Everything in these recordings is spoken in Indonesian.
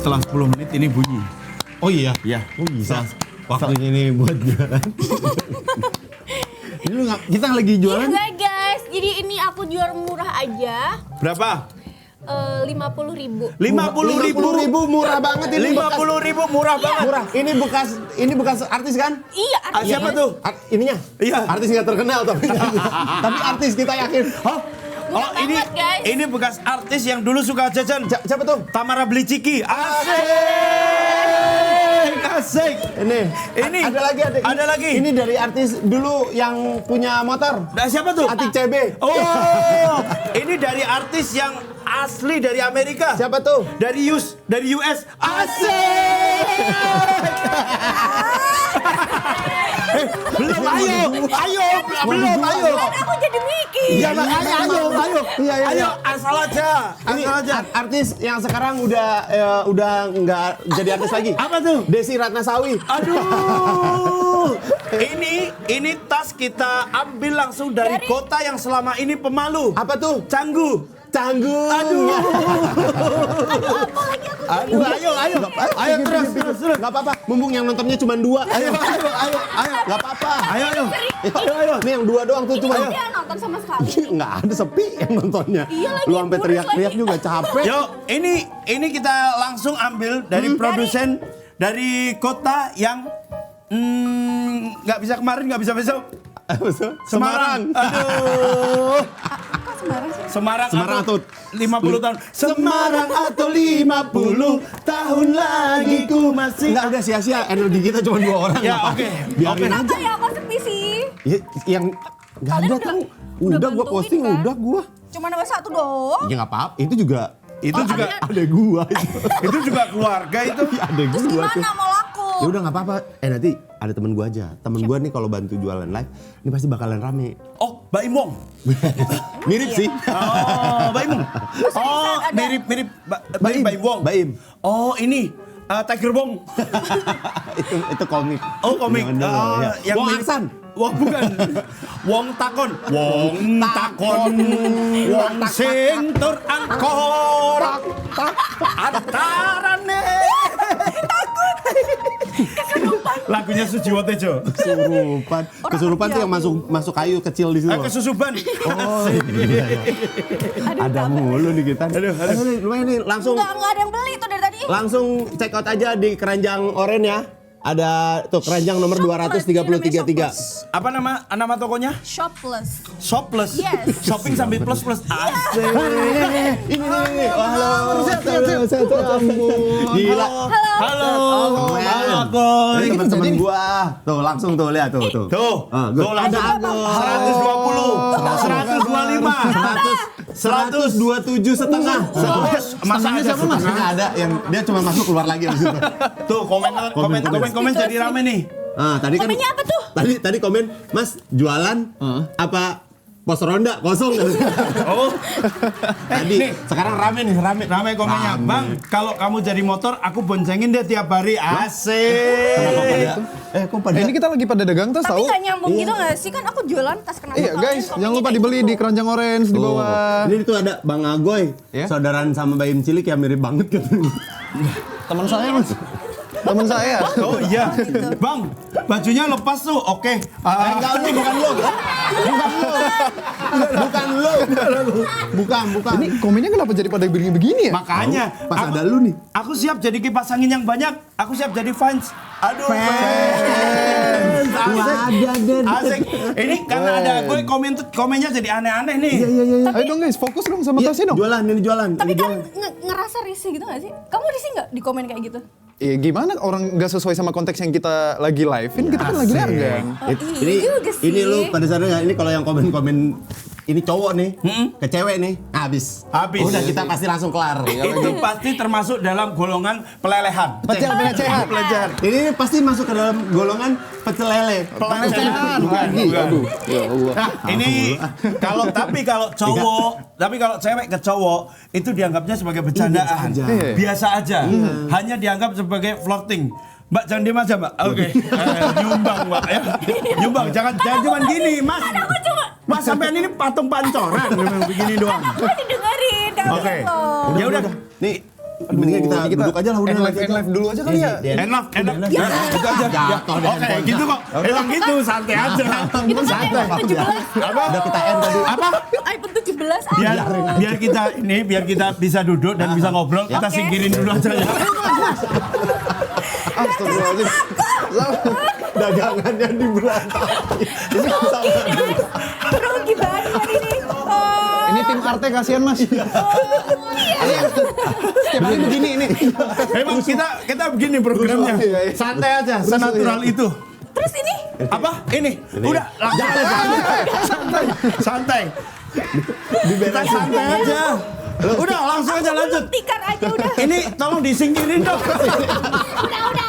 setelah 10 menit ini bunyi. Oh iya? Iya. Oh bisa. Waktunya ini buat jualan. Ini kita lagi jualan? Enggak guys, jadi ini aku jual murah aja. Berapa? 50.000. 50.000 murah banget ini. 50.000 murah banget. Murah. Ini bekas artis kan? Iya, artinya. Siapa tuh? Ininya? Iya. Artis nggak terkenal tapi tapi artis kita yakin. Oh, Murah ini banget, guys. ini bekas artis yang dulu suka jajan. Siapa tuh? Tamara beli ciki. Asik. Asik. Ini ada lagi. Ini dari artis dulu yang punya motor. Nah, siapa tuh? Atik CB. Oh, ini dari artis yang asli dari Amerika. Siapa tuh? Dari US. Asik. Belum, ayo. Aku jadi mikir. Iya, ayo. Iya. Asal aja. Ini artis yang sekarang udah nggak jadi artis lagi. Apa tuh? Desi Ratnasawi. Aduh. Ini tas kita ambil langsung dari kota yang selama ini pemalu. Apa tuh? Canggu. Aduh. Aduh, ayo terus. Nggak apa-apa. Mumpung yang nontonnya cuma 2. Ayo. Nggak apa-apa. Ayo. Ini yang 2 doang tuh cuma. Dia nonton sama sekali. Nggak ada, sepi yang nontonnya. Iya lagi, Lu sampai boros teriak-teriak lagi. juga capek. Yuk, ini kita langsung ambil dari produsen dari kota yang nggak bisa kemarin, nggak bisa besok. Semarang. Aduh. Semarang atau 50 tahun. Semarang atau 50 tahun lagi ku masih. Nggak, udah sia-sia. Energi kita cuma 2 orang. Ya, nggak oke. apa-apa. Biarin Kenapa aja. ya aku sepi sih? Yang nggak Kalian ada tahu. Udah gua bantuin, posting, kan? udah gua. Cuma nambah 1 doang. Ya nggak apa-apa. Itu juga ada gua. Itu juga keluarga itu. Ada Terus gua tuh. gimana mau laku? Ya udah nggak apa-apa. Nanti ada temen gua aja. Temen gua nih kalau bantu jualan live, ini pasti bakalan rame. Oh, Mbak Imong. Mirip sih. Oh, Mbak Imong. Oh, ada. mirip Mbak Imong. Baim. Oh, ini Tiger Bong. itu komik. Oh, komik. Yang dulu, ya. Wong mirip- Aksan. Wong bukan. Wong takon. Wong sing tur angkor. Antarane. Lagunya Sujiwo Tejo. Kesurupan tuh yang masuk kayu kecil di situ. Kesusuban. Oh, iya. Ada mulu nih kita. Aduh, lumayan nih, langsung Enggak ada yang beli tuh dari tadi. langsung check out aja di Keranjang Oren ya. Ada tuh keranjang nomor 23333. Apa nama tokonya? Shopless. Shopless. Yes. Shopping sambil plus. Asik. Ini nih. Halo. Gila. Halo. Halo. Ini teman-teman gua. Tuh langsung tuh lihat tuh. Tuh Ada langsung 120, 125, 127 setengah. Masa ada siapa mas? Ada yang dia cuma masuk keluar lagi abis itu. Tuh komen jadi rame nih. Tadi kan Komennya apa tuh? Tadi komen, Mas jualan apa pos ronda kosong? Oh. Tadi Nih. sekarang rame Komennya. Rame. Bang, kalau kamu jadi motor, aku boncengin dia tiap hari. Asik. Kok pada Ini kita lagi pada dagang tas Tapi tahu? nggak nyambung gitu nggak sih? Kan aku jualan tas kenapa Iya kalian guys, komennya jangan lupa kayak dibeli gitu? di keranjang orange di bawah. Ini tuh ada Bang Agoy, Ya? saudaraan sama Baim Cilik yang mirip banget katanya. Teman saya mas. Teman saya. Oh iya. Bang, bajunya lepas tuh. Oke. Enggak lu, bukan lu. Bukan. Ini komennya kenapa jadi pada begini ya? Makanya Pas aku- ada lu nih. Aku siap jadi kipas angin yang banyak. Aku siap jadi fans. Aduh, Fans. Asik. Ini karena ada gue komennya jadi aneh-aneh nih. Iya. Ayo dong guys, fokus dong sama tasnya dong. Ini jualan. Tapi Ini kan jualan. ngerasa risih gitu nggak sih? Kamu risih nggak di komen kayak gitu? Iya gimana orang nggak sesuai sama konteks yang kita lagi live-in, kita kan lagi dagang. Oh, iya juga sih. Ini lu pada sadar nggak? Ini kalau yang komen ini cowok nih, ke cewek nih, habis. Habis. Udah kita pasti langsung kelar. Itu pasti termasuk dalam golongan pelelehan. Pelecehan. Ini pasti masuk ke dalam golongan pecel lele. Pelecehan. Bukan. Ya Allah. Nah, ini kalau cewek ke cowok itu dianggapnya sebagai bercandaan. biasa aja. Biasa aja. Hanya dianggap sebagai flirting. Mbak jangan diem aja mbak. Oke. Nyumbang mbak ya. Nyumbang. Jangan cuma gini mas. Mas sampean ini patung pancoran. Memang begini doang. Aku didengerin. Oke. Ya udah. Nih, Mendingan kita duduk aja lah udah. End live dulu aja kali ya. Enak. Ya, itu aja. Ya, oke, gitu kok. Emang gitu, santai aja. Itu kan iPhone 17. Udah kita end tadi. Apa? iPhone 17. Biar kita bisa duduk dan bisa ngobrol, kita Oke. singkirin dulu aja ya. Astagfirullahaladzim. Dagangannya di berantakin. Ini sama. Rugi banget ini. Oh. Ini tim Arte kasihan Mas. Ini setiap kali begini ini. Emang kita begini programnya. Iya, iya. Santai aja, senatural itu. Terus ini Apa? Ini. Udah, langsung aja. Santai. Kita santai aja. Udah, langsung aja lanjut. tikar aja udah. Ini tolong disingkirin dong. Udah.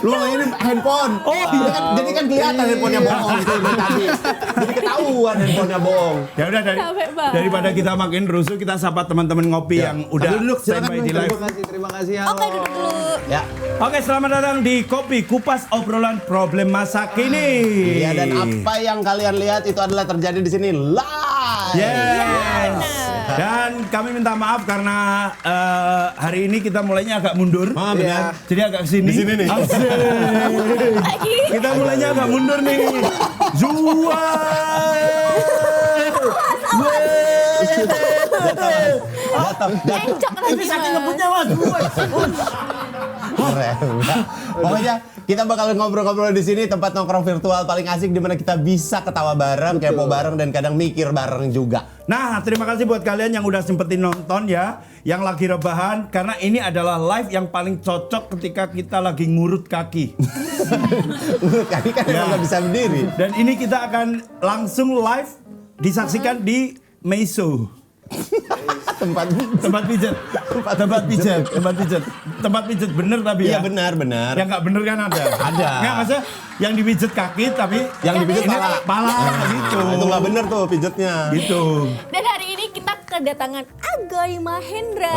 Lu ini handphone. Oh, iya. Jadi kan kelihatan handphonenya bohong itu dari tadi. Jadi ketahuan handphonenya bohong. Ya udah Capek banget. daripada kita makin rusuh, kita sapa teman-teman ngopi yang udah Duduk, standby silakan, di live. Terima kasih. Halo. Oke, duduk dulu. Ya. Oke, selamat datang di Kopi Kupas obrolan problem masa kini. Iya, dan apa yang kalian lihat itu adalah terjadi di sini live. Yes. Dan kami minta maaf karena hari ini kita mulainya agak mundur. Ah, benar. Jadi agak kesini. Di sini nih. Asik. Lagi. Kita mulainya agak mundur nih. Zua. Encok nanti. Ini saking ngebutnya mas. Keren. Pokoknya kita bakal ngobrol-ngobrol di sini, tempat nongkrong virtual paling asik di mana kita bisa ketawa bareng, kepo bareng, dan kadang mikir bareng juga. Nah, terima kasih buat kalian yang udah sempetin nonton ya, yang lagi rebahan, karena ini adalah live yang paling cocok ketika kita lagi ngurut kaki. Kali kan emang nggak bisa berdiri. Dan ini kita akan langsung live disaksikan di Meiso. Tempat Tempat pijat bener tapi Iya ya. benar. Yang nggak bener kan ada. Ada. Nggak, maksudnya yang dipijet kaki tapi Yang dipijit ini pala. pala gitu. Nah, itu nggak bener tuh pijetnya. Gitu. Dan hari ini kita kedatangan Agoy Mahendra.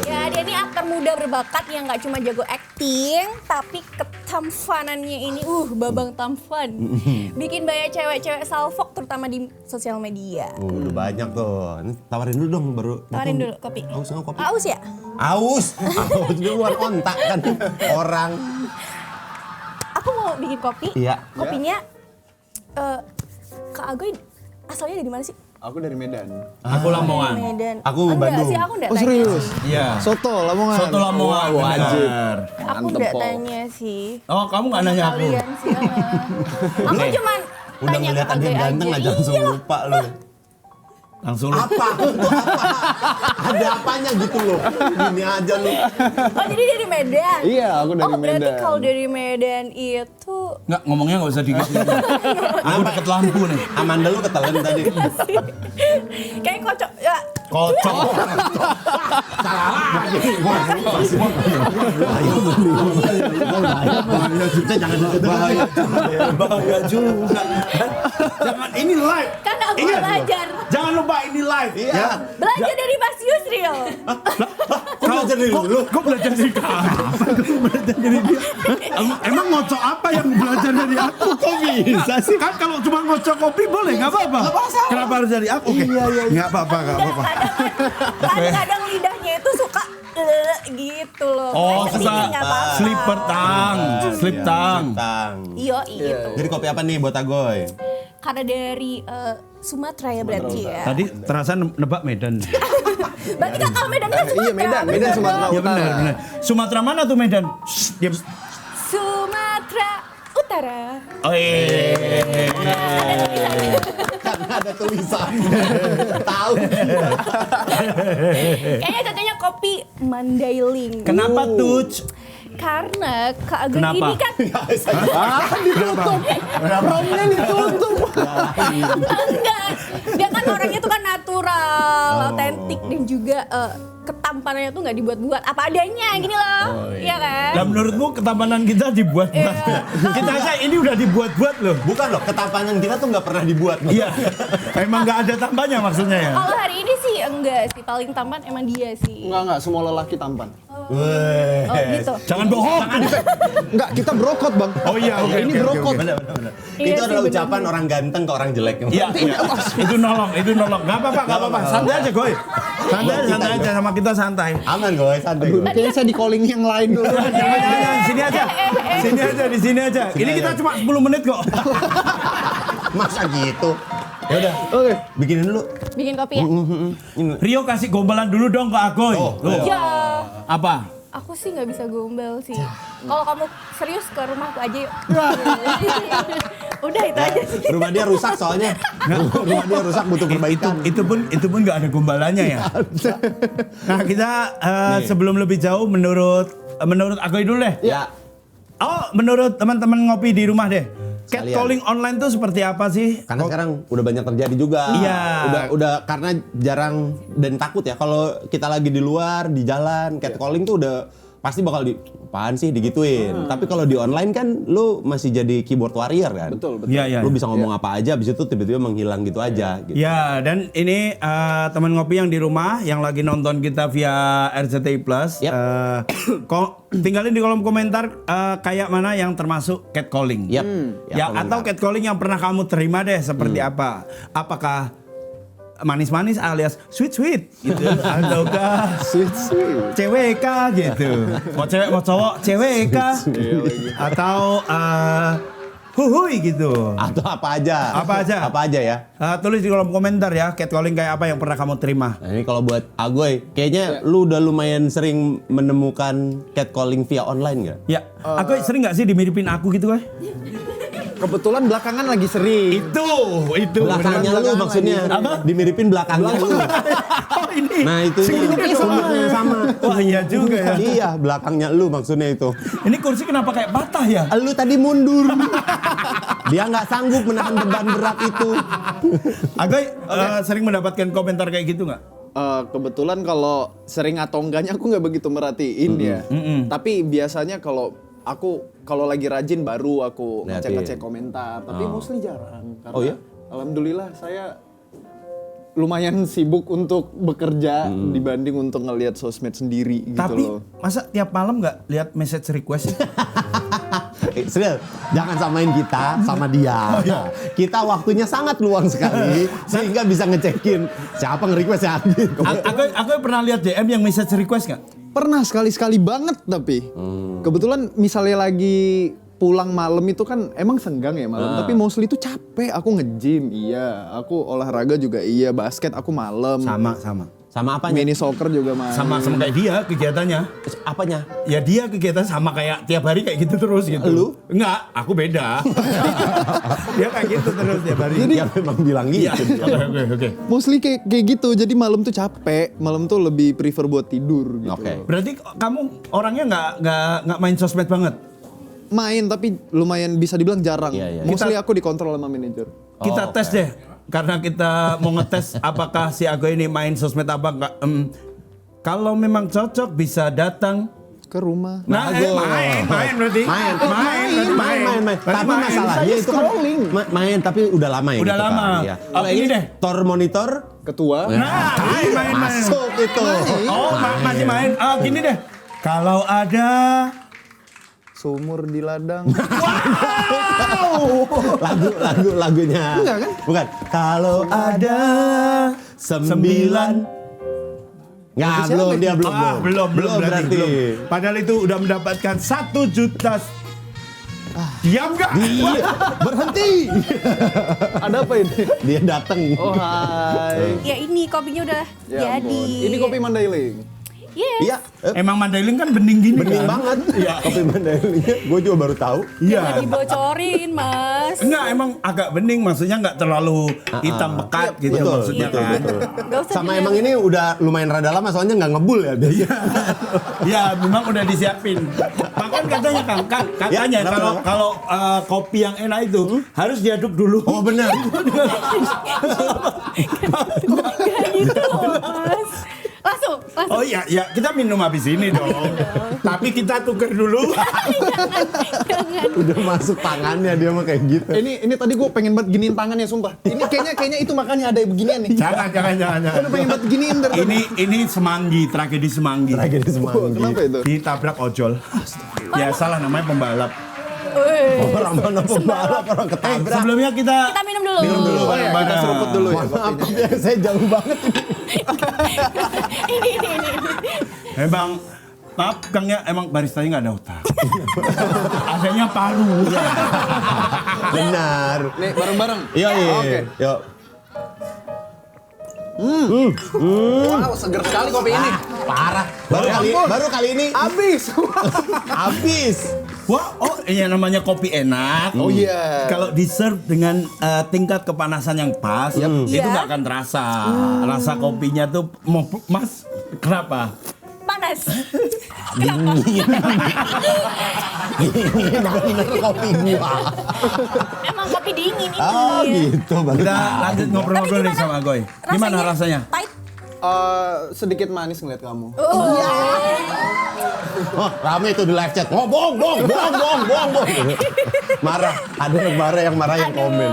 Ya, dia ini aktor muda berbakat yang nggak cuma jago acting, tapi ketampanannya ini, babang tampan. Bikin banyak cewek-cewek salfok, terutama di sosial media. Udah banyak tuh. Ini tawarin dulu dong baru. Tawarin dulu kopi. Aus nggak kopi? Aus ya? Aus di luar kontak kan orang. Aku mau bikin kopi. Iya. Kopinya, Kak Agoy asalnya dari mana sih? Aku dari Medan. Aku Lamongan. Medan. Aku Enggak Bandung. sih, aku enggak Oh tanya. serius? Iya. Soto Lamongan. Soto Lamongan. Wah, wajib. benar. Aku Mantep, enggak Po. tanya sih. Oh, kamu nggak nanya aku. Kalian sih. Aku cuman Udah tanya ngeliat ke ada yang Agoy ganteng aja. aja langsung Iyalah. lupa lu. Langsung Apa? Untuk apa? Ada apanya gitu loh. Gini aja lu. Oh, jadi dari Medan? Iya, aku dari Oh, berarti Medan. kalau dari Medan itu nggak, ngomongnya nggak usah dikit. Aku deket lampu nih. Amanda lu ketelan tadi. kayak kocok ya. Kocok. Bahaya juga. Jangan, ini live. Kan aku Ingat loh. belajar. Jangan lupa ini live. Ya. Belajar dari Mas Yusril. Kok belajar dari dulu? Kok belajar dari kamu? Kok belajar dari dia? Emang ngocok apa yang belajar dari aku? Kok bisa sih? Kan kalau cuma ngocok kopi boleh, nggak apa-apa. Kenapa harus dari aku? Oke. Nggak apa-apa, nggak apa-apa. Kadang-kadang lidahnya itu suka gitu loh. Oh, Sedikit suka nggak apa-apa. slipper tang, slip tang. Tang. Iya, itu. Jadi kopi apa nih buat Agoy? Karena dari Sumatera ya berarti ya. Tadi terasa nebak Medan. Berarti kan kalau Medan kan Sumatera. Iya, Medan bener Sumatera dong. Ya benar, Utara. benar. Sumatera mana tuh Medan? Shh, diam. Sumatera Utara. Oh iya. Karena ada tulisan. Tahu. Kayaknya cocoknya kopi Mandailing. Kenapa tuh? Karena Kak Agoy Kenapa? ini kan Romnya ditutup. enggak. Dia kan orangnya tuh kan natural, autentik dan juga ketampanannya tuh nggak dibuat-buat, apa adanya gini loh. Iya kan? Nah, menurutmu ketampanan kita dibuat-buat? Kita aja ini udah dibuat-buat loh. Bukan loh, ketampanan kita tuh nggak pernah dibuat. Iya. Emang nggak ada tambahnya maksudnya ya? Kalau hari ini sih enggak sih, paling tampan emang dia sih. Enggak, semua lelaki tampan. Weh. Oh gitu. Jangan bohong. Enggak, kita brokot bang. Oh iya, oke. Ini oke, brokot. oke. Benar. Iya Itu sih, adalah bener. ucapan orang ganteng ke orang jelek. Iya, iya. Itu nolong. Gak apa-apa. Santai aja, Goy. Santai aja sama kita santai. Aman gue, santai. Aduh, kayaknya saya di calling yang lain dulu. Jangan, sini aja. Di sini aja. Ini kita cuma 10 menit kok. Masa gitu? Ya udah, Oke. bikinin dulu. Bikin kopi ya? Rio kasih gombalan dulu dong ke Agoy. Tuh. Ya. Apa? Aku sih nggak bisa gombal sih. Kalau kamu serius ke rumahku aja yuk. Udah itu aja sih. Rumah dia rusak soalnya. Rumah dia rusak butuh perbaikan. Itu pun nggak ada gombalannya ya. Nah kita sebelum lebih jauh menurut Agoy dulu deh. Ya. Oh menurut teman-teman ngopi di rumah deh. Sekalian. Catcalling online tuh seperti apa sih? Karena sekarang udah banyak terjadi juga. Iya. Udah karena jarang dan takut ya kalau kita lagi di luar di jalan catcalling tuh udah pasti bakal apaan sih digituin. Tapi kalau di online kan lu masih jadi keyboard warrior kan. Betul. Iya. Lu bisa ngomong apa aja habis itu tiba-tiba menghilang gitu aja gitu. Ya, dan ini teman ngopi yang di rumah yang lagi nonton kita via RCTI Plus, Yap. tinggalin di kolom komentar kayak mana yang termasuk catcalling. Yap. Ya, atau catcalling yang pernah kamu terima deh seperti apa? Apakah manis-manis alias sweet gitu ataukah Sweet. cewek kah gitu. Mau cewek mau cowok cewek kah atau huhui gitu. Atau apa aja. Apa aja ya. Tulis di kolom komentar ya, catcalling kayak apa yang pernah kamu terima. Nah ini kalau buat Agoy, kayaknya lu udah lumayan sering menemukan catcalling via online nggak? Ya, aku sering nggak sih dimiripin aku gitu kan? Kebetulan belakangan lagi sering. Itu. Belakangnya lu maksudnya. Apa? Dimiripin belakangnya lu. Oh ini. Nah itu sama. Wah iya juga ya. Iya, belakangnya lu maksudnya itu. Ini kursi kenapa kayak patah ya? Lu tadi mundur. Dia nggak sanggup menahan beban berat itu. Agoy sering mendapatkan komentar kayak gitu nggak? Kebetulan kalau sering atau enggaknya aku nggak begitu merhatiin ya. Tapi biasanya kalau lagi rajin baru aku Liatin. ngecek komentar. Tapi mostly jarang. Karena Oh ya? Alhamdulillah saya lumayan sibuk untuk bekerja dibanding untuk ngelihat sosmed sendiri gitu Tapi loh. masa tiap malam nggak lihat message request? Serius, jangan samain kita sama dia. Kita waktunya sangat luang sekali sehingga bisa ngecekin siapa nge-request ya. Aku pernah lihat DM yang message request nggak? Pernah sekali-sekali banget tapi. Kebetulan misalnya lagi pulang malam itu kan emang senggang ya malam. Tapi mostly itu capek. Aku nge-gym, iya. Aku olahraga juga iya. Basket aku malam. Sama. Sama apanya? Mini soccer juga main. Sama kayak dia kegiatannya. Apanya? Ya dia kegiatan sama kayak tiap hari kayak gitu terus gitu. Lu? Enggak, aku beda. Dia kayak gitu terus tiap hari. Dia memang bilang Iya. gitu. Oke. Mostly kayak gitu. Jadi malam tuh capek. Malam tuh lebih prefer buat tidur gitu. Oke. Berarti kamu orangnya nggak main sosmed banget. Main tapi lumayan bisa dibilang jarang. Iya. Mostly aku dikontrol sama manajer. Kita tes deh. Karena kita mau ngetes apakah si Agoy ini main sosmed apa enggak. Kalau memang cocok bisa datang. Ke rumah. Nah, main berarti. Main. Berarti Tapi main. masalahnya itu kan main tapi udah lama ya. Udah gitu lama. kan. Ya. Oh, ini deh. Tor monitor. Ketua. Nah, main. Masuk itu. Oh, masih main. Gini deh. Kalau ada Sumur di ladang. Lagunya. Enggak kan? Bukan. Kalau ada 9. Nggak, belum berarti. Padahal itu udah mendapatkan 1 juta. Diam gak? Berhenti. Ada apa ini? Dia datang. Oh hai. Ya ini kopinya udah Ya jadi. ampun. Ini kopi Mandailing. Yes. Iya. Emang Mandailing kan bening gini Bening kan? banget. Kopi Mandailingnya. Gue juga baru tahu. Iya. Jangan dibocorin, Mas. Enggak, emang agak bening, maksudnya nggak terlalu hitam pekat gitu Betul, maksudnya betul, kan. betul. Gak usah Sama dilihat. emang ini udah lumayan rada lama soalnya nggak ngebul ya biasanya. Ya, memang udah disiapin. Bahkan katanya katanya Ya, kenapa? kalau kopi yang enak itu harus diaduk dulu. Oh benar. Gak gitu loh, Mas. Langsung Oh iya, ya kita minum habis ini dong. Tapi kita tuker dulu. Udah masuk tangannya dia mah kayak gitu. Ini tadi gue pengen banget giniin tangannya sumpah. Ini kayaknya itu makanya ada beginian nih. Jangan. Udah pengen banget giniin dari tadi. Ini semanggi, tragedi semanggi. Tragedi semanggi. Kenapa itu? Ditabrak ojol. Ya salah namanya pembalap. Orang mana pembalap orang ketabrak. Sebelumnya kita Kita minum dulu. Oh iya, kita seruput dulu ya. Maaf ya, saya jauh banget ini. ini. Emang maaf Kang ya, emang baristanya nggak ada otak. Adanya palu. Benar. Nih bareng-bareng. Iya. Oke. Yuk. Wow, seger sekali kopi ini. Parah. Baru kali ini habis. Wah, oh iya namanya kopi enak. Oh iya. Kalau di serve dengan tingkat kepanasan yang pas, itu Iya. nggak akan terasa. Rasa kopinya tuh, Mas, kenapa? Panas. Bener kopi gua. Emang kopi dingin itu. Oh ya. gitu baru. Kita lanjut ngobrol-ngobrol nih sama Goy. Gimana rasanya? Pahit. Sedikit manis ngeliat kamu. Oh, rame itu di live chat. Oh, bohong. Marah. Ada yang marah yang komen.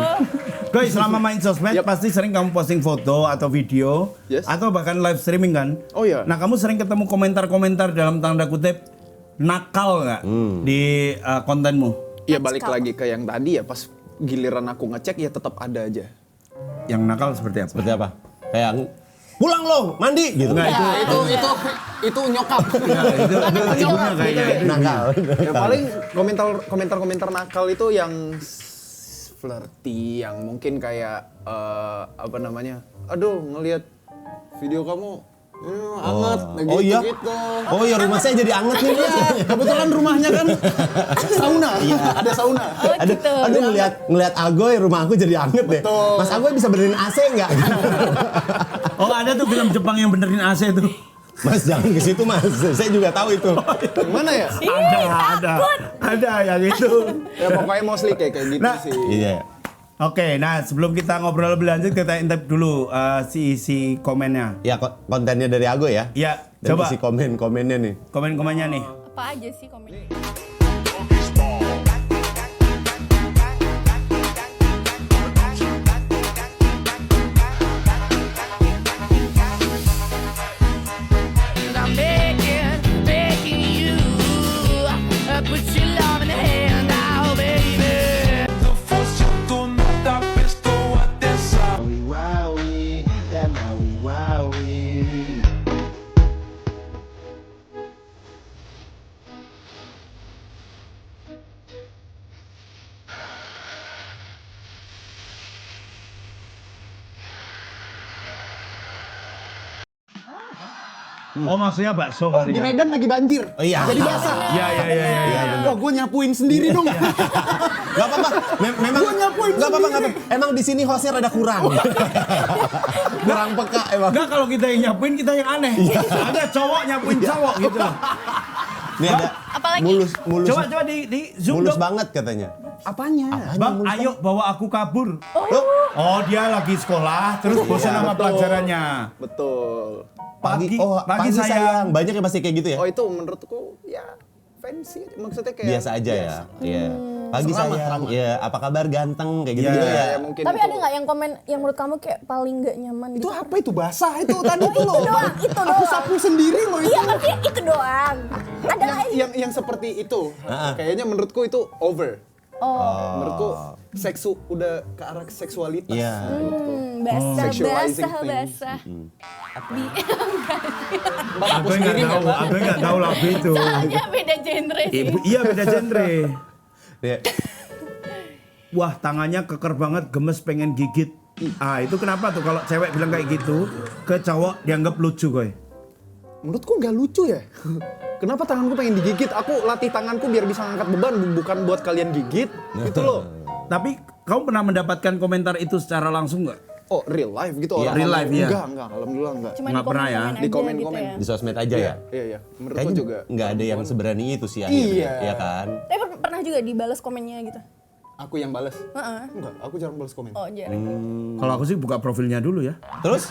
Goy, selama main sosmed pasti sering kamu posting foto atau video, Yes. atau bahkan live streaming kan? Oh iya. Nah, kamu sering ketemu komentar-komentar dalam tanda kutip nakal nggak di kontenmu? Iya balik lagi ke yang tadi ya, pas giliran aku ngecek ya tetap ada aja. Yang nakal seperti apa? Seperti apa? Kayak pulang lo, mandi gitu. Nah, Itu nyokap. Nah, itu ibunya kayaknya. Nakal. Ya paling komentar nakal itu yang flirty, yang mungkin kayak apa namanya? Aduh, ngelihat video kamu anget, Oh iya. gitu. Oh iya, rumah saya jadi anget nih. Mas. Kebetulan rumahnya kan sauna, ada sauna. Oh gitu. Aduh ngeliat Agoy, rumah aku jadi anget deh. Betul. Mas Agoy bisa benerin AC nggak? Oh, ada tuh film Jepang yang benerin AC tuh. Mas jangan ke situ Mas, saya juga tahu itu. Yang mana ya? Ada yang itu. Ya pokoknya mostly kayak gitu Nah, sih. Iya. Oke, nah sebelum kita ngobrol lebih lanjut, kita intip dulu si komennya. Ya kontennya dari Agoy ya. Ya, Dan coba isi komennya nih. komen-komennya nih. Apa aja sih komen? I'm begging you, put your love in the hand now, baby. Não fosse o dono da pessoa dessa. Oh, maksudnya bakso kali Di ya? Medan lagi banjir. Oh iya. Jadi basah. Iya. Wah, gue nyapuin sendiri dong. Gak apa-apa. Memang Gua nyapuin gak apa-apa. sendiri. Emang di sini hostnya rada kurang. Kurang peka emang. Enggak, kalau kita yang nyapuin, kita yang aneh. Ada cowok nyapuin cowok gitu loh. Ini ada Apalagi? mulus Coba di zoom mulus dong. banget katanya. Apanya? Bang, ayo bawa aku kabur. Oh, Oh, dia lagi sekolah, terus bosan sama pelajarannya. Betul. Pagi sayang. Banyak yang pasti kayak gitu ya. Oh itu menurutku ya fancy, maksudnya kayak Biasa aja ya. Iya. Pagi Seramah, sayang. seramah. Iya, apa kabar ganteng kayak gitu Iya. gitu ya. ya mungkin Tapi itu. ada nggak yang komen yang menurut kamu kayak paling nggak nyaman Itu gitu? apa itu basah itu tadi tuh loh. itu Aku doang. sapu sendiri loh itu. Iya maksudnya itu doang. Ada lagi. Yang seperti itu. Kayaknya menurutku itu over. Menurutku udah ke arah seksualitas. Iya. Sexualizing Basah. Aku nggak tahu lagu itu. Soalnya beda genre sih. Iya, beda genre. Iya. Wah, tangannya keker banget, gemes pengen gigit. Ah, itu kenapa tuh kalau cewek bilang kayak gitu ke cowok dianggap lucu, Goy? Menurutku nggak lucu ya. Kenapa tanganku pengen digigit? Aku latih tanganku biar bisa ngangkat beban, bukan buat kalian gigit. Gitu loh. Tapi kamu pernah mendapatkan komentar itu secara langsung nggak? Oh, real life gitu Iya, orang real life, iya. Enggak, alhamdulillah enggak. Cuma Nggak pernah ya? aja Di komen-komen. gitu ya. Di sosmed aja ya. Iya. Menurutku Kayaknya juga. nggak ada yang seberani itu sih akhirnya. Iya. Iya kan? Tapi pernah juga dibalas komennya gitu? Aku yang balas. Heeh. Enggak, aku jarang balas komen. Oh jarang. Kalau aku sih buka profilnya dulu ya. Terus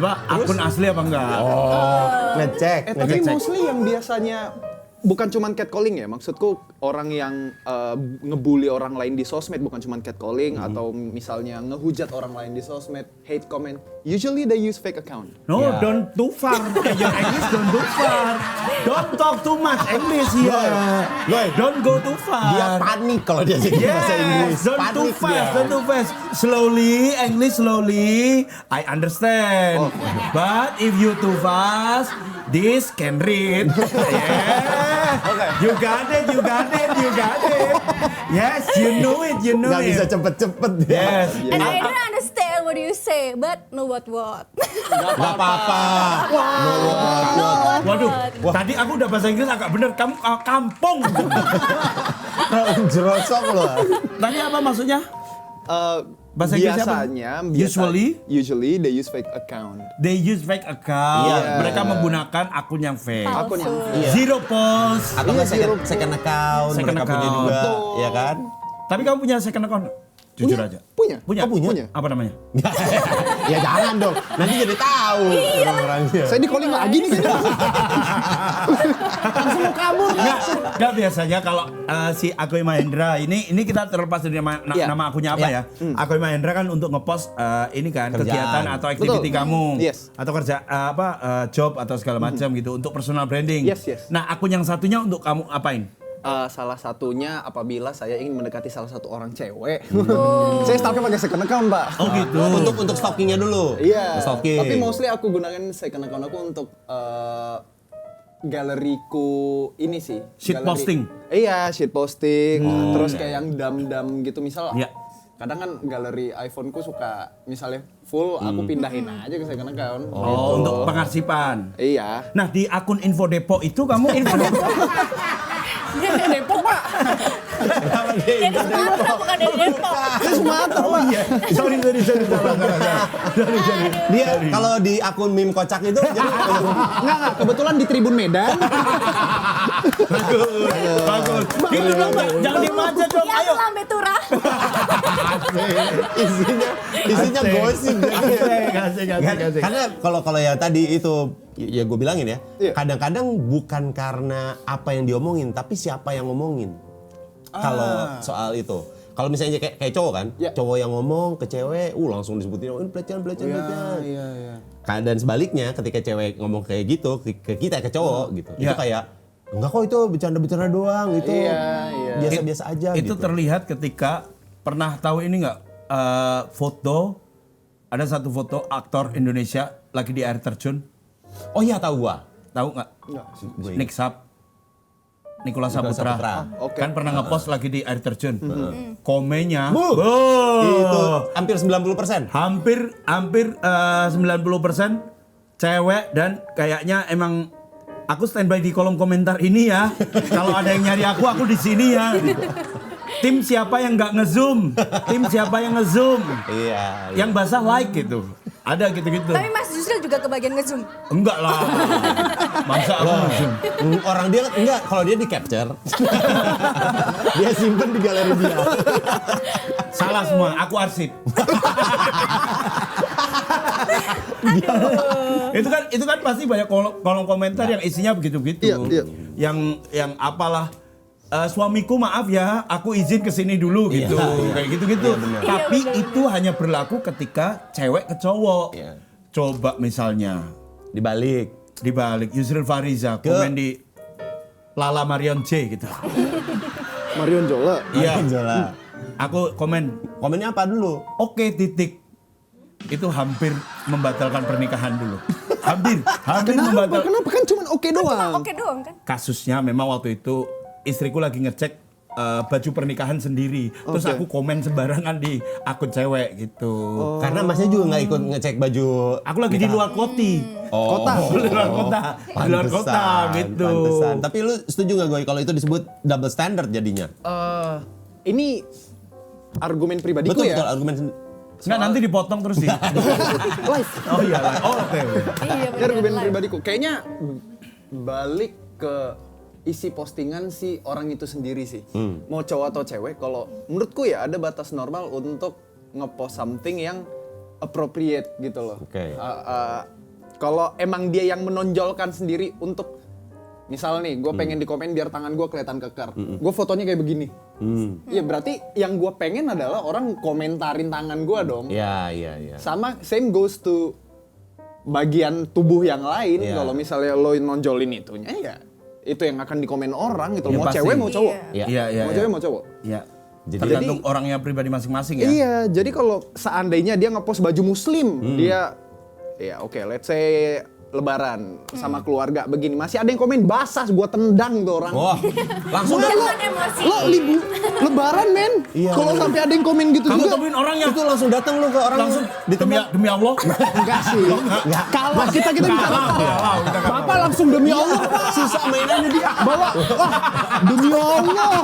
akun asli apa enggak? Ngecek. Tapi mostly yang biasanya bukan cuman catcalling ya, maksudku orang yang ngebully orang lain di sosmed, bukan cuman catcalling atau misalnya ngehujat orang lain di sosmed, hate comment, usually they use fake account. No, don't too far. Your English don't too far. Don't talk too much English here. Don't go too far. Dia panik kalau dia jadi bahasa Inggris. Don't too Panik fast, dia. don't too fast. Slowly, English slowly. I understand. But if you too fast, this can read. Yeah. You got it. Yes, you know it. Nggak bisa cepet-cepet dia. Yes. And I don't understand what you say, but no what. Nggak apa-apa. No what. Waduh, tadi aku udah bahasa Inggris agak bener. Kamu kampung. Jerosok loh. Tadi apa maksudnya? Bahasa Inggrisnya apa? Usually they use fake account. They use fake account. Iya. Mereka menggunakan akun yang fake. Palsu. Zero post. Atau nggak second account, Second mereka punya account. juga, Betul. ya kan? Tapi kamu punya second account? Jujur aja. Punya. Punya. Oh, punya? Apa namanya? Ya jangan dong, nanti jadi tahu orang-orangnya. Saya di calling lagi nih. Enggak biasanya kalau si Akoy Mahendra ini kita terlepas dari nama akunnya apa ya. Akoy Mahendra kan untuk ngepost ini kan Kerjaan. kegiatan atau activity Betul. kamu. Yes. Atau kerja job atau segala macam gitu untuk personal branding. Yes. Nah, akun yang satunya untuk kamu apain? Salah satunya apabila saya ingin mendekati salah satu orang cewek. Saya stalknya pakai second account, Pak. Oh gitu. Untuk stalkingnya dulu. Iya. Stalking. Tapi mostly aku gunakan second account aku untuk galeriku ini sih. Shit Galeri. posting? Iya, shit posting. Terus kayak yang dam-dam gitu misal. Iya. Kadang kan galeri iPhone-ku suka misalnya full, aku pindahin aja ke second account. Oh, untuk pengarsipan. Iya. Nah, di akun Info Depok itu kamu Info Depok. Depok, Pak. Dari Sumatera bukan dari Depok. Sumatera, Pak. Sorry. Dia kalau di akun meme kocak itu jadi Enggak. Kebetulan di Tribun Medan. Bagus. Gitu dong, Mbak. Jangan diem aja dong. Yang Ayo. lambe turah. isinya gosip. Asik. Karena kalau yang tadi itu ya gue bilangin ya, Iya. kadang-kadang bukan karena apa yang diomongin, tapi siapa yang ngomongin. Kalau soal itu, kalau misalnya kayak cowok kan, Iya. cowok yang ngomong ke cewek, langsung disebutin, ini pelecehan. Iya. Dan sebaliknya, ketika cewek ngomong kayak gitu ke kita, ke cowok gitu, itu Iya. kayak enggak kok itu bercanda doang, itu Iya. biasa-biasa aja. Itu gitu. terlihat ketika pernah tahu ini nggak foto, ada satu foto aktor Indonesia lagi di air terjun. Oh iya tahu gua. Tahu nggak? Gue Nick Sap, Nicholas Saputra. Saputra. Oke. Kan pernah ngepost lagi di air terjun. Komennya, Itu hampir 90%. hampir 90% cewek dan kayaknya emang aku standby di kolom komentar ini ya. Kalau ada yang nyari aku di sini ya. Tim siapa yang nggak ngezoom? Tim siapa yang ngezoom? Iya. Yang basah like gitu. Ada gitu-gitu. Tapi Mas Yusril juga kebagian nge-zoom. Enggak lah. Masa aku ngezoom? Orang dia enggak, kalau dia di capture. Dia simpen di galeri dia. Salah semua, aku arsip. itu kan pasti banyak kolom komentar yang isinya begitu-begitu. Iya. Yang apalah suamiku maaf ya, aku izin ke sini dulu gitu. Kayak gitu-gitu. Tapi itu hanya berlaku ketika cewek ke cowok. Iya. Coba misalnya Dibalik. Yusril Fariza komen di Lala Marion J gitu. Marion Jola. Iya. Jola. Aku komen, Komennya apa dulu? oke titik. Itu hampir membatalkan pernikahan dulu. Hampir membatalkan. Kenapa kan cuma oke Cuma doang? oke doang kan? Kasusnya memang waktu itu istriku lagi ngecek baju pernikahan sendiri. Terus Oke. aku komen sembarangan di akun cewek gitu. Karena masnya juga nggak ikut ngecek baju. Aku lagi di luar koti. Kota. Di luar kota. Di luar kota gitu. Pantesan. Tapi lu setuju nggak gue kalau itu disebut double standard jadinya? Ini argumen pribadiku Betul ya. argumen. Nggak, nanti dipotong terus sih. Live. Oh iya. Oh oke. Iya Ini argumen bener. pribadiku. Kayaknya balik ke isi postingan si orang itu sendiri sih. Mau cowok atau cewek, kalau menurutku ya ada batas normal untuk ngepost something yang appropriate gitu loh. Oke. Kalau emang dia yang menonjolkan sendiri untuk misal nih, gue pengen di komen biar tangan gue kelihatan keker. Gue fotonya kayak begini. Ya berarti yang gue pengen adalah orang komentarin tangan gue dong. Iya. Sama same goes to bagian tubuh yang lain. Iya. Kalau misalnya lo nonjolin itunya ya itu yang akan dikomen orang gitu. Ya, Mau pasti. cewek mau cowok. Iya. Iya. Mau cewek mau cowok. Iya. Jadi- Tergantung orangnya pribadi masing-masing ya. Iya, jadi kalau seandainya dia ngepost baju muslim, dia ya oke, let's say lebaran sama keluarga begini, masih ada yang komen basah, gua tendang tuh orang. Wah, langsung Wah, datang. Emosi. lo lebaran men. Iya, Kalau bener. sampai ada yang komen gitu Kamu juga. temuin orang yang Itu langsung datang lu ke orang langsung ditembak. demi Allah. Enggak sih. Kalah kita bicara. Bapak langsung demi Allah, Pak. Susah mainannya dia. Bawa, wah, demi Allah.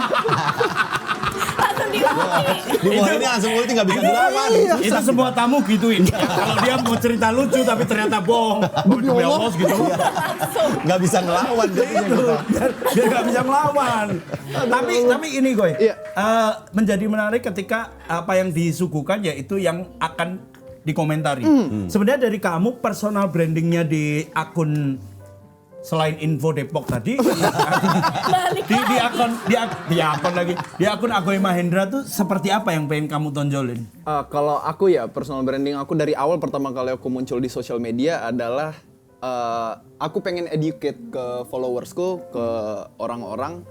Langsung Di bawah ini langsung mulutnya nggak bisa dilawan. Itu semua tamu gituin. Kalau dia mau cerita lucu tapi ternyata bohong. Demi Allah gitu. Nggak bisa ngelawan jadinya kita. Dia nggak bisa melawan. Tapi ini Goy, Iya. menjadi menarik ketika apa yang disuguhkan yaitu yang akan dikomentari. Sebenarnya dari kamu personal brandingnya di akun selain info Depok tadi di akun Agoy Mahendra tuh seperti apa yang pengen kamu tonjolin? Kalau aku ya personal branding aku dari awal pertama kali aku muncul di sosial media adalah aku pengen educate ke followersku, ke orang-orang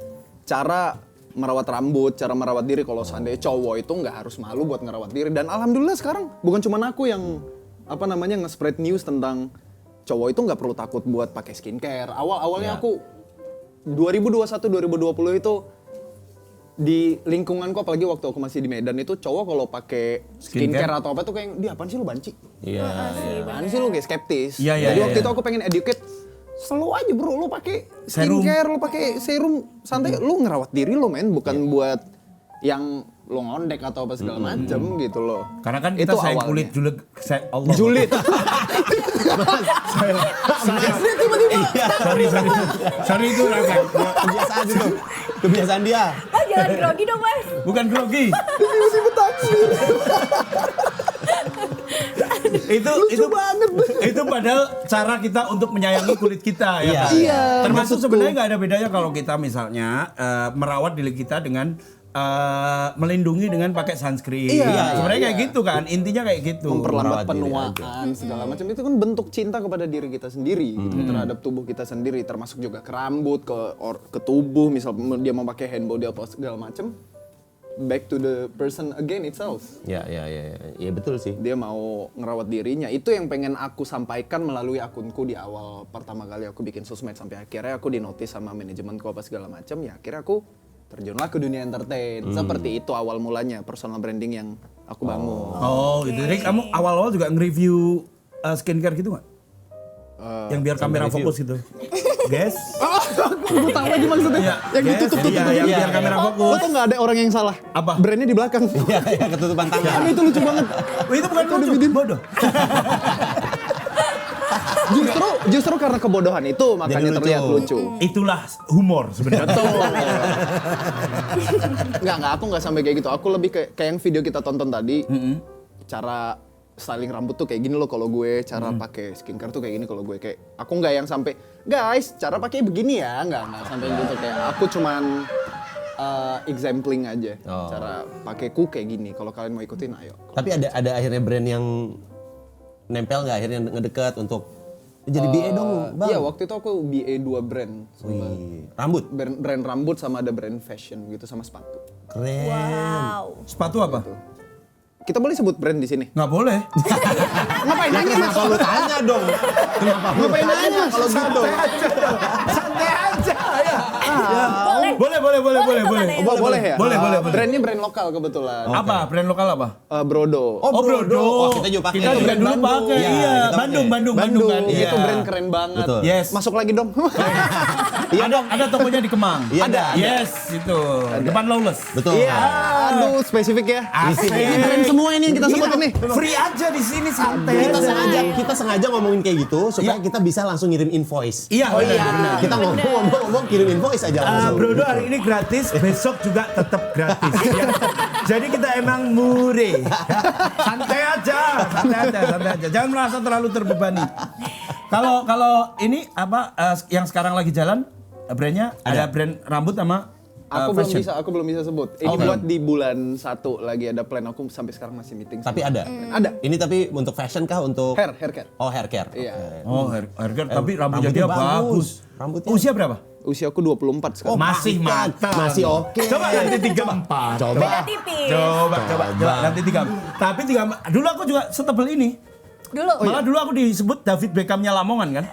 cara merawat rambut, cara merawat diri. Kalau seandainya cowok itu nggak harus malu buat ngerawat diri. Dan alhamdulillah sekarang bukan cuma aku yang nge-spread news tentang cowok itu nggak perlu takut buat pakai skincare. Awalnya aku 2021-2020 itu di lingkunganku, apalagi waktu aku masih di Medan itu cowok kalau pakai skincare atau apa tuh kayak dia apaan sih lu banci? Iya. Apaan sih lu kayak skeptis. Iya, iya, Jadi iya, waktu iya. itu aku pengen educate selalu aja bro, lu pakai Serum. skincare, lu pakai serum santai, lu ngerawat diri lu men, bukan buat yang lu ngondek atau apa segala macem gitu loh. Karena kan kita Itu sayang awalnya. kulit Allah. Julid. Sorry itu refleks. Kebiasaan itu. Kebiasaan dia. Oh jangan grogi dong mas. Bukan grogi. itu padahal cara kita untuk menyayangi kulit kita ya. Iya. Pak? Iya, Termasuk maksudku. sebenarnya nggak ada bedanya kalau kita misalnya merawat diri kita dengan melindungi dengan pakai sunscreen. Iya, Sebenarnya iya. kayak gitu kan, intinya kayak gitu. Memperlambat Merawat diri penuaan segala macam itu kan bentuk cinta kepada diri kita sendiri gitu, terhadap tubuh kita sendiri, termasuk juga ke rambut, ke tubuh, misal dia mau pakai hand body atau segala macam, back to the person again itself. Ya betul sih. Dia mau ngerawat dirinya, itu yang pengen aku sampaikan melalui akunku di awal pertama kali aku bikin sosmed, sampai akhirnya aku dinotis sama manajemenku apa segala macam, ya akhirnya aku terjunlah ke dunia entertain. Seperti itu awal mulanya personal branding yang aku bangun. Oh gitu. Jadi kamu awal-awal juga nge-review skincare gitu nggak? Yang biar kamera review. fokus gitu. Guys. Aku tahu lagi maksudnya. Iya, Yang guys, ditutup-tutup iya, gitu. yang biar kamera Lo fokus. tau nggak ada orang yang salah? Apa? Brandnya di belakang. Iya, ketutupan tangan. Kan itu lucu banget. Oh, itu bukan lucu, bodoh. Justru karena kebodohan itu makanya Jadi lucu. terlihat lucu. Itulah humor sebenarnya. Betul. Enggak, aku nggak sampai kayak gitu. Aku lebih kayak yang video kita tonton tadi. Cara styling rambut tuh kayak gini loh kalau gue, cara pakai skincare tuh kayak gini kalau gue, kayak aku nggak yang sampai guys cara pakai begini ya, nggak sampai gitu, kayak aku cuman exempling aja cara pakaiku kayak gini. Kalau kalian mau ikutin ayo. Tapi ada akhirnya brand yang nempel nggak akhirnya ngedekat untuk jadi BA dong, Bang. Iya, waktu itu aku BA 2 brand. Wih, rambut. Brand rambut sama ada brand fashion gitu sama sepatu. Keren. Wow. Sepatu apa? Kita boleh sebut brand di sini? Nggak boleh. Ngapain nanya? Kenapa lu tanya dong? Kenapa lu Ngapain tanya nanya? kalau gitu? Santai aja. Boleh. Boleh. Boleh ya? Boleh. Brandnya brand lokal kebetulan. Apa? Brand lokal apa? Brodo. Oh, Brodo. Wah, kita juga pakai. Kita juga dulu Bandung. pakai. Iya, Iya, kita Bandung pakai. kan. Iya. Itu brand keren banget. Betul. Yes. Masuk lagi dong. Ada tokonya di Kemang. Iya, ada. Yes, itu. Depan Lawless. Betul. Iya. Aduh, spesifik ya. Asik. Ini brand semua ini yang kita sebutin nih. Free aja di sini santai. Kita sengaja ngomongin kayak gitu supaya kita bisa langsung ngirim invoice. Iya, benar. Kita ngomong kirim invoice aja langsung. Brodo hari ini gratis, besok juga tetap gratis. Ya. Jadi kita emang murah. Santai aja. Jangan merasa terlalu terbebani. Kalau ini apa yang sekarang lagi jalan brandnya ada brand rambut sama fashion. Aku belum bisa sebut. Ini buat di bulan 1 lagi ada plan, aku sampai sekarang masih meeting. Tapi ada. Ada. Ini tapi untuk fashion kah untuk Hair care. Oh, hair care. Iya. Oh, harga tapi rambutnya dia bagus. Rambutnya. Usia berapa? Usia aku 24 sekarang. Masih mantap. Masih oke. Coba nanti 34. Coba. Beda tipis. Coba nanti 3. Tapi 3 dulu aku juga setebel ini. Dulu. Malah dulu aku disebut David Beckham-nya Lamongan kan.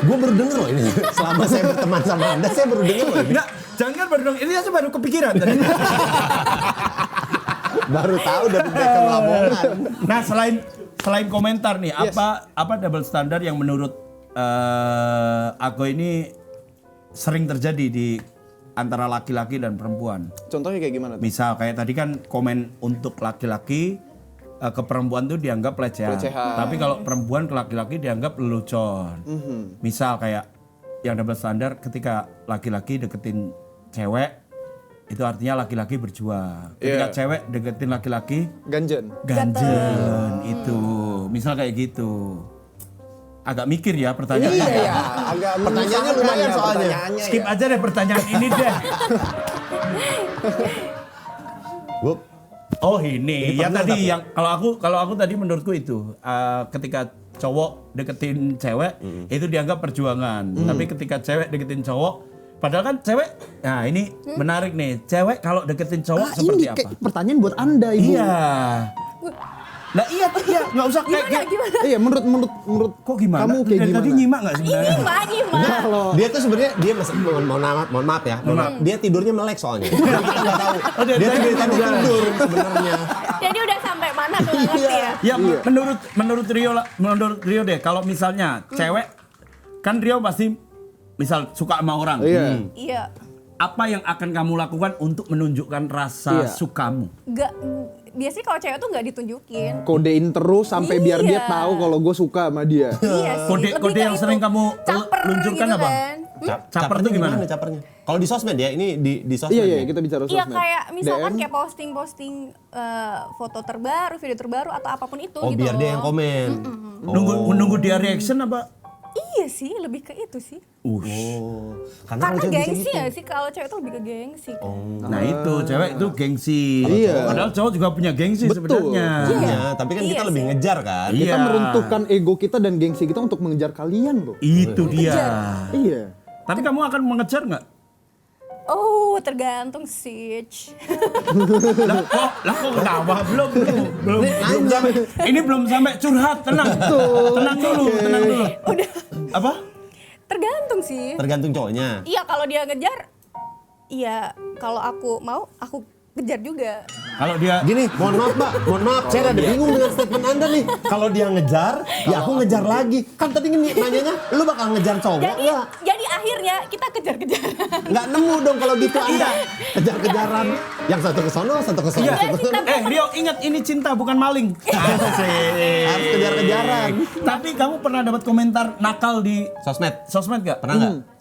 Gue baru denger loh ini. Selama saya berteman sama Anda, saya baru denger loh ini. Enggak, jangan baru dong. Ini saya baru kepikiran tadi. Baru tahu David Beckham Lamongan. Nah, selain komentar nih, apa double standar yang menurut Ago ini sering terjadi di antara laki-laki dan perempuan? Contohnya kayak gimana tuh? Misal kayak tadi kan komen untuk laki-laki ke perempuan tuh dianggap pelecehan. Tapi kalau perempuan ke laki-laki dianggap lelucon. Misal kayak yang double standar ketika laki-laki deketin cewek itu artinya laki-laki berjuang. Ketika cewek deketin laki-laki Ganjen. ganjen itu. Misal kayak gitu. Agak mikir ya pertanyaannya. Iya, agak Pertanyaannya lumayan soalnya. Skip aja deh pertanyaan ini deh. Oh ini ya pernah tadi tapi. yang kalau aku tadi menurutku itu ketika cowok deketin cewek itu dianggap perjuangan. Tapi ketika cewek deketin cowok, padahal kan cewek, nah ini menarik nih, cewek kalau deketin cowok seperti ini apa? kayak pertanyaan buat Anda, Ibu. Iya. Nah iya nggak usah kayak Gimana? Iya, menurut kok gimana? kamu kayak Dari gimana? tadi nyimak nggak sebenarnya? Gimana? Dia tuh sebenarnya dia mohon maaf ya. Dia tidurnya melek soalnya. Jadi kita nggak tahu. Dia tuh dari tadi tidur sebenarnya. Jadi udah sampai mana tuh nggak ngerti ya? Ya menurut Rio deh, kalau misalnya cewek kan Rio pasti misal suka sama orang. Iya. Iya. Apa yang akan kamu lakukan untuk menunjukkan rasa sukamu? Gak, biasanya kalau cewek tuh nggak ditunjukin. Kodein terus sampai biar dia Iya. tahu kalau gue suka sama dia. Iya sih. Kode lebih ke yang itu. sering kamu Caper luncurkan gitu apa? kan. Caper tuh gimana? Capernya? Kalau di sosmed ya, ini di sosmed. Iya, ya? kita bicara Iya sosmed. kayak misalkan DM. kayak posting foto terbaru, video terbaru atau apapun itu Oh, gitu biar dia yang loh. komen. Nunggu dia reaction apa? Iya sih, lebih ke itu sih. Oh. Karena kalau cewek bisa gengsi gitu. ya sih, kalau cewek tuh lebih ke gengsi kan. Nah itu cewek itu gengsi. Iya. Padahal cowok juga punya gengsi sebenarnya. Iya, tapi kan kita Iya lebih sih. ngejar kan. Iya. Kita meruntuhkan ego kita dan gengsi kita untuk mengejar kalian loh. Itu dia. Iya. Tapi kamu akan mengejar nggak? Oh, tergantung sih. Lah kok ketawa belum sampai ini belum sampai curhat, tenang dulu. Udah, Apa? tergantung sih. Tergantung cowoknya. Iya, kalau dia ngejar, iya kalau aku mau, aku kejar juga. Kalau dia Gini, mohon maaf, saya rada bingung dengan statement Anda nih. Kalau dia ngejar, ya aku ngejar lagi. Kan tadi nanyanya, lu bakal ngejar cowok nggak? Jadi akhirnya kita kejar-kejaran. Nggak nemu dong kalau gitu Anda. Kejar-kejaran. Yang satu ke sono, satu ke sono. Iya. Iya sih, tapi Rio ingat ini cinta bukan maling. Asik. Harus kejar-kejaran. Tapi kamu pernah dapat komentar nakal di Sosmed gak? pernah nggak?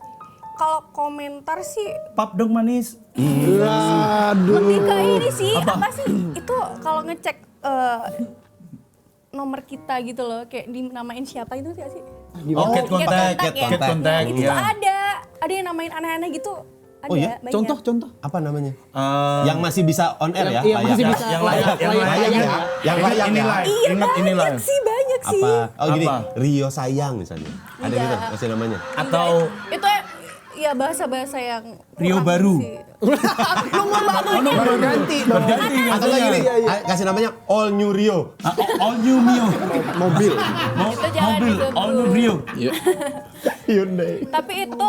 kalau komentar sih Pap dong manis. Aduh. lebih ke ini sih, Apa? apa sih? Itu kalau ngecek nomor kita gitu loh, kayak dinamain siapa itu sih? Oh, cat contact, ya. cat contact. Itu Iya. ada yang namain aneh-aneh gitu. Ada, Oh iya? banyak. Contoh. Apa namanya? Eh, Yang masih bisa on air ya? Yang masih Layak. bisa yang layak Yang layak ya? Yang layak ini ya? live. Iya, Ingat ini banyak live. sih, banyak sih. Apa? Oh gini, Apa? Rio sayang misalnya. Ada Iya. gitu masih namanya? Atau Itu ya bahasa-bahasa yang Rio kurang baru. sih. Nomor baru. baru ganti Atau katanya. gini, kasih namanya All New Rio. All new Mio. Mobil. Itu jangan Mobil, disebut. all new Rio. Hyundai. Tapi itu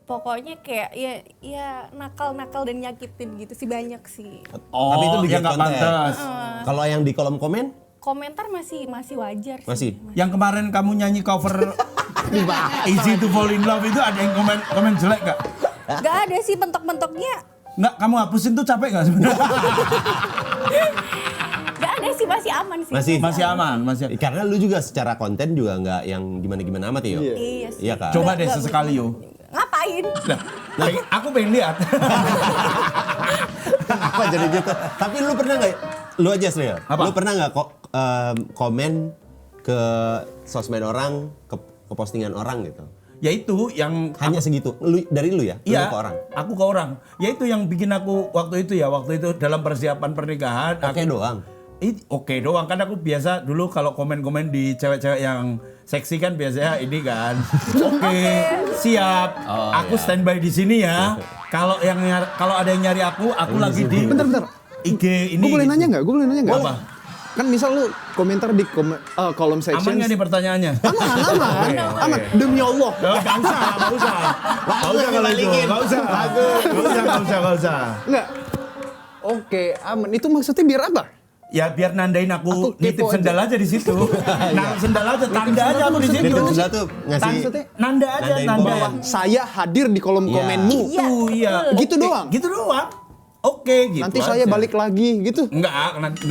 pokoknya kayak ya nakal-nakal dan nyakitin gitu sih, banyak sih. Oh, Tapi itu di yang nggak konten. pantas. Kalau yang di kolom komen Komentar masih wajar sih. masih. Yang kemarin kamu nyanyi cover Easy to Fall in Love itu ada yang komen jelek gak? Gak ada sih, bentok-bentoknya Nggak, kamu hapusin tuh capek gak sebenarnya? gak ada sih, masih aman sih. Masih aman, masih. Karena lu juga secara konten juga nggak yang gimana-gimana amat ya. Iya sih. Iya kan? Coba Nggak, deh nggak sesekali yo. Ngapain ngapain? Nah, aku pengen lihat. Apa jadi gitu? Tapi lu pernah nggak? Lu aja Sril. Apa? Lu pernah nggak komen ke sosmed orang, ke postingan orang gitu? Ya itu yang Hanya segitu. Dari lu ya? Lu Iya, ke orang. aku ke orang. Ya itu yang bikin aku waktu itu dalam persiapan pernikahan. Oke aku- doang. Oke doang, kan aku biasa dulu kalau komen-komen di cewek-cewek yang seksi kan biasanya ini kan. Oke, siap. Aku standby di sini ya. Kalau ada yang nyari aku lagi di Bentar. IG ini. Gue boleh gitu. nanya nggak? Gue boleh nanya nggak? Apa? Kan misal lu komentar di kolom section. Aman nggak nih pertanyaannya? Aman. Demi Allah. Gak usah. Gak usah kalau itu. Gak usah. Enggak. Oke, aman. Itu maksudnya biar apa? Ya biar nandain Aku aku nitip kepo sendal aja di situ. Naruh sendal aja, tanda aja aku di situ. Nitip sendal tuh ngasih Maksudnya Nanda aja, Nandain nanda. bahwa saya hadir di kolom Iya. komenmu. Iya, Iya. Gitu Oke, doang? Gitu doang. Oke gitu. Nanti saya aja. balik lagi gitu. Enggak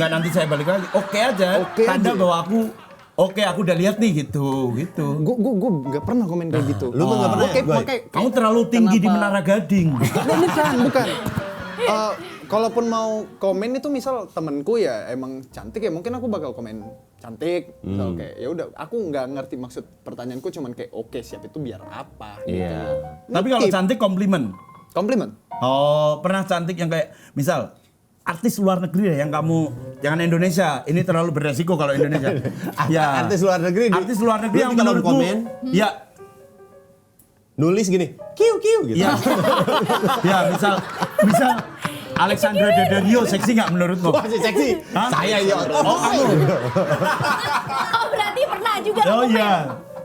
nanti saya balik lagi. Oke aja. Oke Tanda aja. bahwa aku udah lihat nih gitu. Gue nggak pernah komen kayak gitu. Lu mah nggak pernah ya, Boy? Kamu terlalu tinggi di Kenapa? Menara Gading. Bukan. Kalaupun mau komen itu misal temenku ya emang cantik ya mungkin aku bakal komen cantik. Misal kayak ya udah aku nggak ngerti maksud pertanyaanku cuman kayak oke siap itu biar apa. Iya. Tapi kalau Nitip. cantik komplimen. Komplimen. Oh, pernah cantik yang kayak misal artis luar negeri ya yang kamu jangan Indonesia. Ini terlalu beresiko kalau Indonesia. Artis luar negeri. Artis luar negeri Lu yang kalau menurutmu komen, ya nulis gini, kiu gitu. ya ya misal Alexandra Daddario seksi nggak menurutmu? Wah, si seksi. Hah? Saya ya. Oh, kamu. Oh berarti pernah juga Oh komen. iya.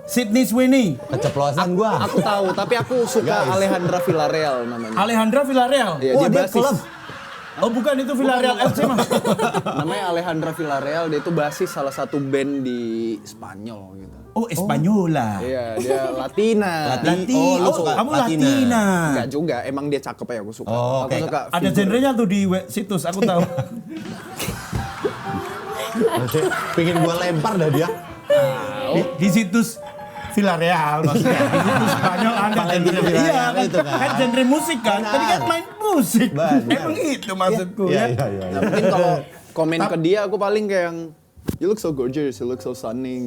Sydney Sweeney. Keceplosan gua. Aku tahu tapi aku suka Guys. Alejandra Villarreal namanya. Alejandra Villarreal. Iya, Wah, dia dia basis. klub. Oh bukan itu Villarreal FC mas. Namanya Alejandra Villarreal, dia itu basis salah satu band di Spanyol gitu. Oh Espanyola. Iya, dia Latina. Latina. Oh, lu suka kamu Latina. Latina. Enggak juga, emang dia cakep ya aku suka. Oh, aku oke. suka. Ada figur. genrenya tuh di situs aku tahu. Pengen gua lempar dah dia. Di situs Villarreal maksudnya. Di situs Spanyol ada Valentina genre. Villarreal Iya kan, itu kan. kan genre musik kan. Benar. Tadi kan main musik. Benar. Emang itu maksudku Iya, ya. iya, iya. Nah, mungkin kalau komen ke dia aku paling kayak yang you look so gorgeous, you look so stunning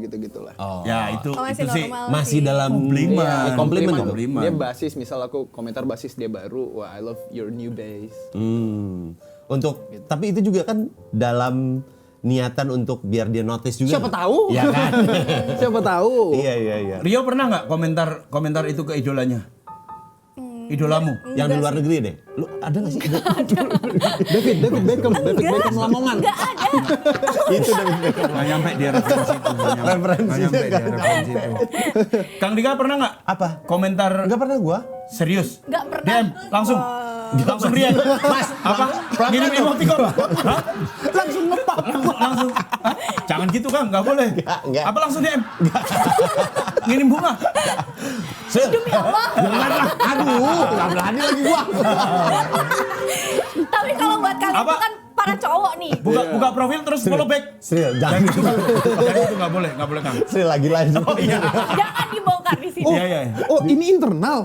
gitu-gitulah. Oh. Ya itu Oh, masih itu sih normal Masih sih. dalam Komplimen. Iya, komplimen tuh. Komplimen. Dia basis, misal aku komentar basis dia baru, wah I love your new bass. Untuk tapi itu juga kan dalam niatan untuk biar dia notice juga. Siapa tahu? Iya kan? Siapa tahu? Iya. Rio pernah nggak komentar itu ke idolanya? Idolamu? Yang di luar negeri deh. Lu ada nggak sih? David Beckham Lamongan. Enggak ada. Itu David Beckham. Nggak nyampe dia referensi itu. Referensinya Nggak nyampe dia nggak referensi itu. Kang Dika pernah nggak? Apa? Komentar Enggak pernah gua. serius? Nggak pernah. DM langsung. Langsung react. Mas, apa? Ngirim emoticon. Hah? Langsung ngepak. Langsung. Hah? Jangan gitu Kang, nggak boleh. Nggak. Apa langsung DM? Ngirim bunga. Demi Allah. Aduh, enggak berani lagi gua. Tapi kalau buat kalian Apa? itu kan para cowok nih. Buka profil terus follow back. Sril, jangan Jangan gitu. Jangan itu nggak boleh Kang. Sril lagi live. Oh iya. Jangan dibongkar di sini. Iya, iya. Oh ini internal.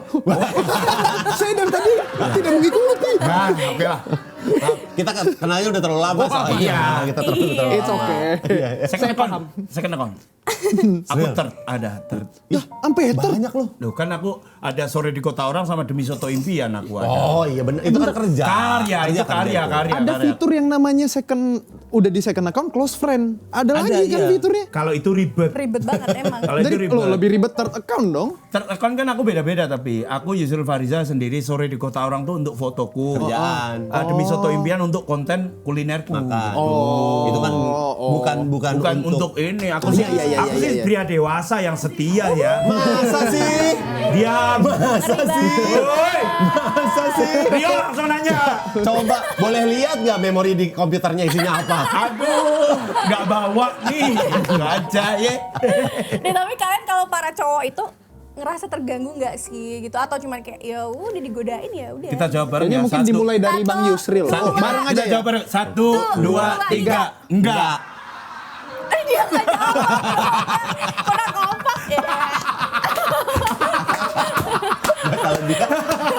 Saya dari tadi tidak mengikuti. Nah, oke lah. Kita kenalnya udah terlalu lama soalnya. iya. Kita terlalu lama. It's okay. Second account. Second account. Aku third. Ya, sampai hater. Banyak loh. Loh kan aku ada sore di kota orang sama demi soto impian aku ada. Oh iya benar. Itu kan kerja. Karya, itu karya. Ada fitur yang namanya udah di second account close friend. Ada lagi kan iya. fiturnya. Kalau itu ribet. Ribet banget emang. Kalau itu Jadi ribet. lo lebih ribet third account dong. Third account kan aku beda-beda tapi aku Yusril Fariza sendiri sore di kota orang tuh untuk fotoku. Kerjaan. Demi soto impian untuk konten kulinerku. Makan. Oh. Itu kan bukan Bukan untuk ini. Aku sih iya, aku sih iya. pria dewasa yang setia ya. Masa sih? Diam. Masa sih? Woi, Masa sih? Rio langsung nanya. Coba boleh lihat nggak memori di komputernya isinya apa? Aduh, nggak bawa nih. Aja ya. Nih, tapi kalian kalau para cowok itu ngerasa terganggu nggak sih gitu atau cuman kayak ya udah digodain ya udah. Kita jawab bareng Kayaknya ya. mungkin Satu. dimulai dari Bang Satu. Yusril. Satu. Bareng aja Kita ya. jawab bareng. 1, 2, 3. Enggak. Dia nggak jawab. Pernah kompak ya.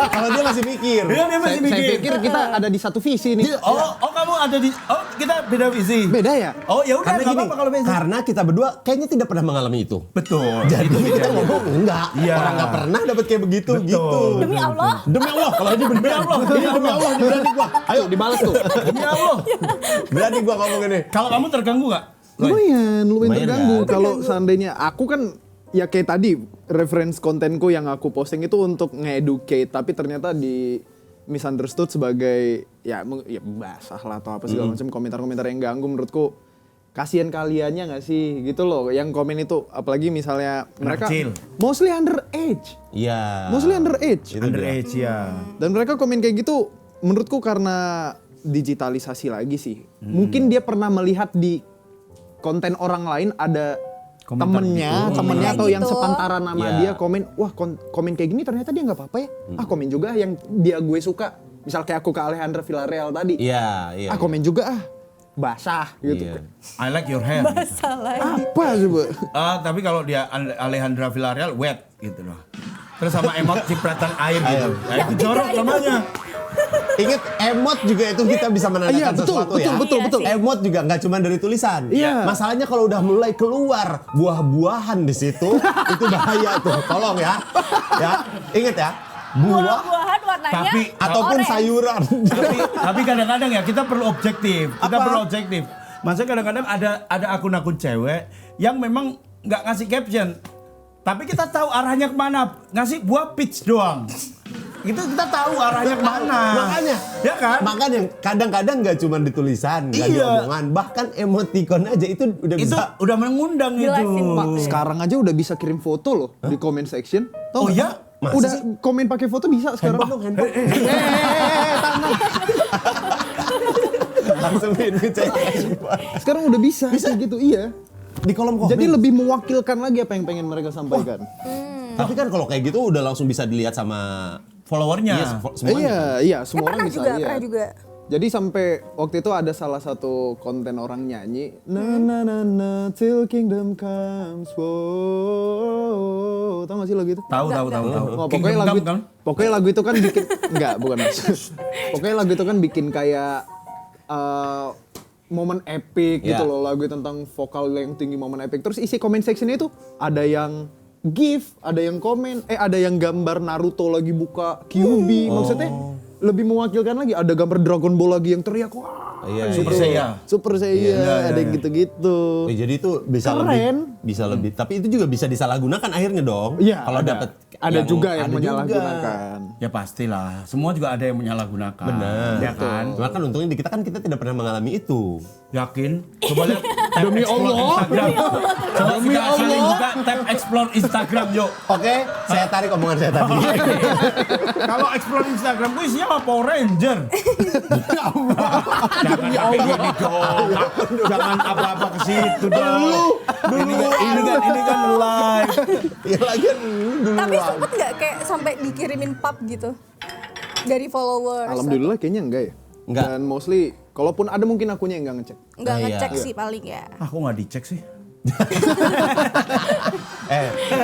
Kalau dia masih mikir. Dia masih Saya mikir. pikir kita ada di satu visi nih. Oh kamu ada di, oh kita beda visi. Beda ya? Oh ya udah Karena nggak gini, apa-apa kalau beda. karena kita berdua kayaknya tidak pernah mengalami itu. Betul. Jadi kita ngomong enggak. Iya. Orang nggak pernah dapat kayak begitu Betul. gitu. Demi Allah. Demi Allah, kalau ini demi Allah. Ini demi Allah, berani gua. Ayo dibalas tuh. Demi Allah. Berani gua ngomong ini. Kalau kamu terganggu nggak? Lumayan Lumayan terganggu. kan? Kalau seandainya aku kan ya kayak tadi reference kontenku yang aku posting itu untuk nge-educate, tapi ternyata di misunderstood sebagai ya basah lah atau apa segala macam komentar-komentar yang ganggu menurutku. Kasihan kaliannya nggak sih gitu loh yang komen itu, apalagi misalnya mereka kecil. mostly underage. Iya. Mostly underage. Itu Underage ya. Dan mereka komen kayak gitu menurutku karena digitalisasi lagi sih. Mungkin dia pernah melihat di konten orang lain ada Komentar temennya Temennya atau yang gitu. sepantaran nama Iya. dia komen, wah komen kayak gini ternyata dia nggak apa-apa ya. Komen juga yang dia gue suka. Misal kayak aku ke Alejandra Villarreal tadi. Iya, iya. Komen juga basah gitu. Iya. I like your hair. Salah. Apa coba? Tapi kalau dia Alejandra Villarreal wet gitu loh. Terus sama emot cipratan air gitu. Nah, itu jorok namanya. Ingat emot juga itu kita bisa menandakan Iya, betul, sesuatu ya. betul. Emot juga nggak cuma dari tulisan. Iya. Masalahnya kalau udah mulai keluar buah-buahan di situ, itu bahaya tuh. Tolong ya. Ya, ingat ya. Buah Buah-buahan warnanya Tapi- ataupun orange. sayuran. tapi kadang-kadang ya kita perlu objektif. Kita Apa? perlu objektif. Maksudnya kadang-kadang ada akun-akun cewek yang memang nggak ngasih caption. Tapi kita tahu arahnya kemana. Ngasih buah peach doang. Itu kita tahu arahnya kemana. Makanya, Ya kan? Makanya kadang-kadang nggak cuma di tulisan, nggak di Iya. omongan, bahkan emoticon aja itu udah Itu bisa. udah mengundang Jelasin, itu. Pak. Sekarang aja udah bisa kirim foto loh di comment section. Tahu Oh nggak? ya? Masa Udah sih? komen pakai foto bisa sekarang. Handphone dong, handphone. Langsung ngecek. Sekarang udah bisa, kayak gitu, iya. Di kolom komen. Jadi lebih mewakilkan lagi apa yang pengen mereka sampaikan. Tapi kan kalau kayak gitu udah langsung bisa dilihat sama Followernya. semuanya. Iya, semua orang Pernah bisa juga, lihat. pernah juga. Jadi sampai waktu itu ada salah satu konten orang nyanyi na na na na till kingdom comes. Wow. Tahu gak sih lagu itu? Tahu. Oh, Kingdom Come, kan? pokoknya lagu itu kan bikin enggak, bukan Mas. Pokoknya lagu itu kan bikin kayak momen epic gitu Ya. loh, lagu tentang vokal yang tinggi, momen epic. Terus isi comment sectionnya itu ada yang GIF, ada yang komen, ada yang gambar Naruto lagi buka QB, maksudnya lebih mewakilkan lagi. Ada gambar Dragon Ball lagi yang teriak, wah, Iya, Super iya. Saiya. Super Saiya, ada yang gitu-gitu. Jadi itu bisa Keren. lebih, tapi itu juga bisa disalahgunakan akhirnya dong. Iya, Kalau ada. dapat Ada juga yang ada menyalahgunakan. Ya pastilah. Semua juga ada yang menyalahgunakan. Benar. Ya kan? Cuma kan untungnya di kita kan kita tidak pernah mengalami itu. Yakin? Coba lihat tab Demi explore Allah. Instagram. Coba Demi kita saling Allah. buka tab explore Instagram yuk. Oke, saya tarik omongan saya tadi. Kalau explore Instagram gue isinya apa? Power Ranger. Jangan pakai gini dong. Jangan apa-apa ke situ dong. Ini kan live. Ya lagi dulu. Tapi sempet nggak kayak sampai dikirimin pub gitu dari followers? Alhamdulillah kayaknya enggak ya. Enggak. Dan mostly, kalaupun ada mungkin akunnya yang enggak ngecek. Nggak Nah, iya. ngecek sih paling ya. Aku nggak dicek sih.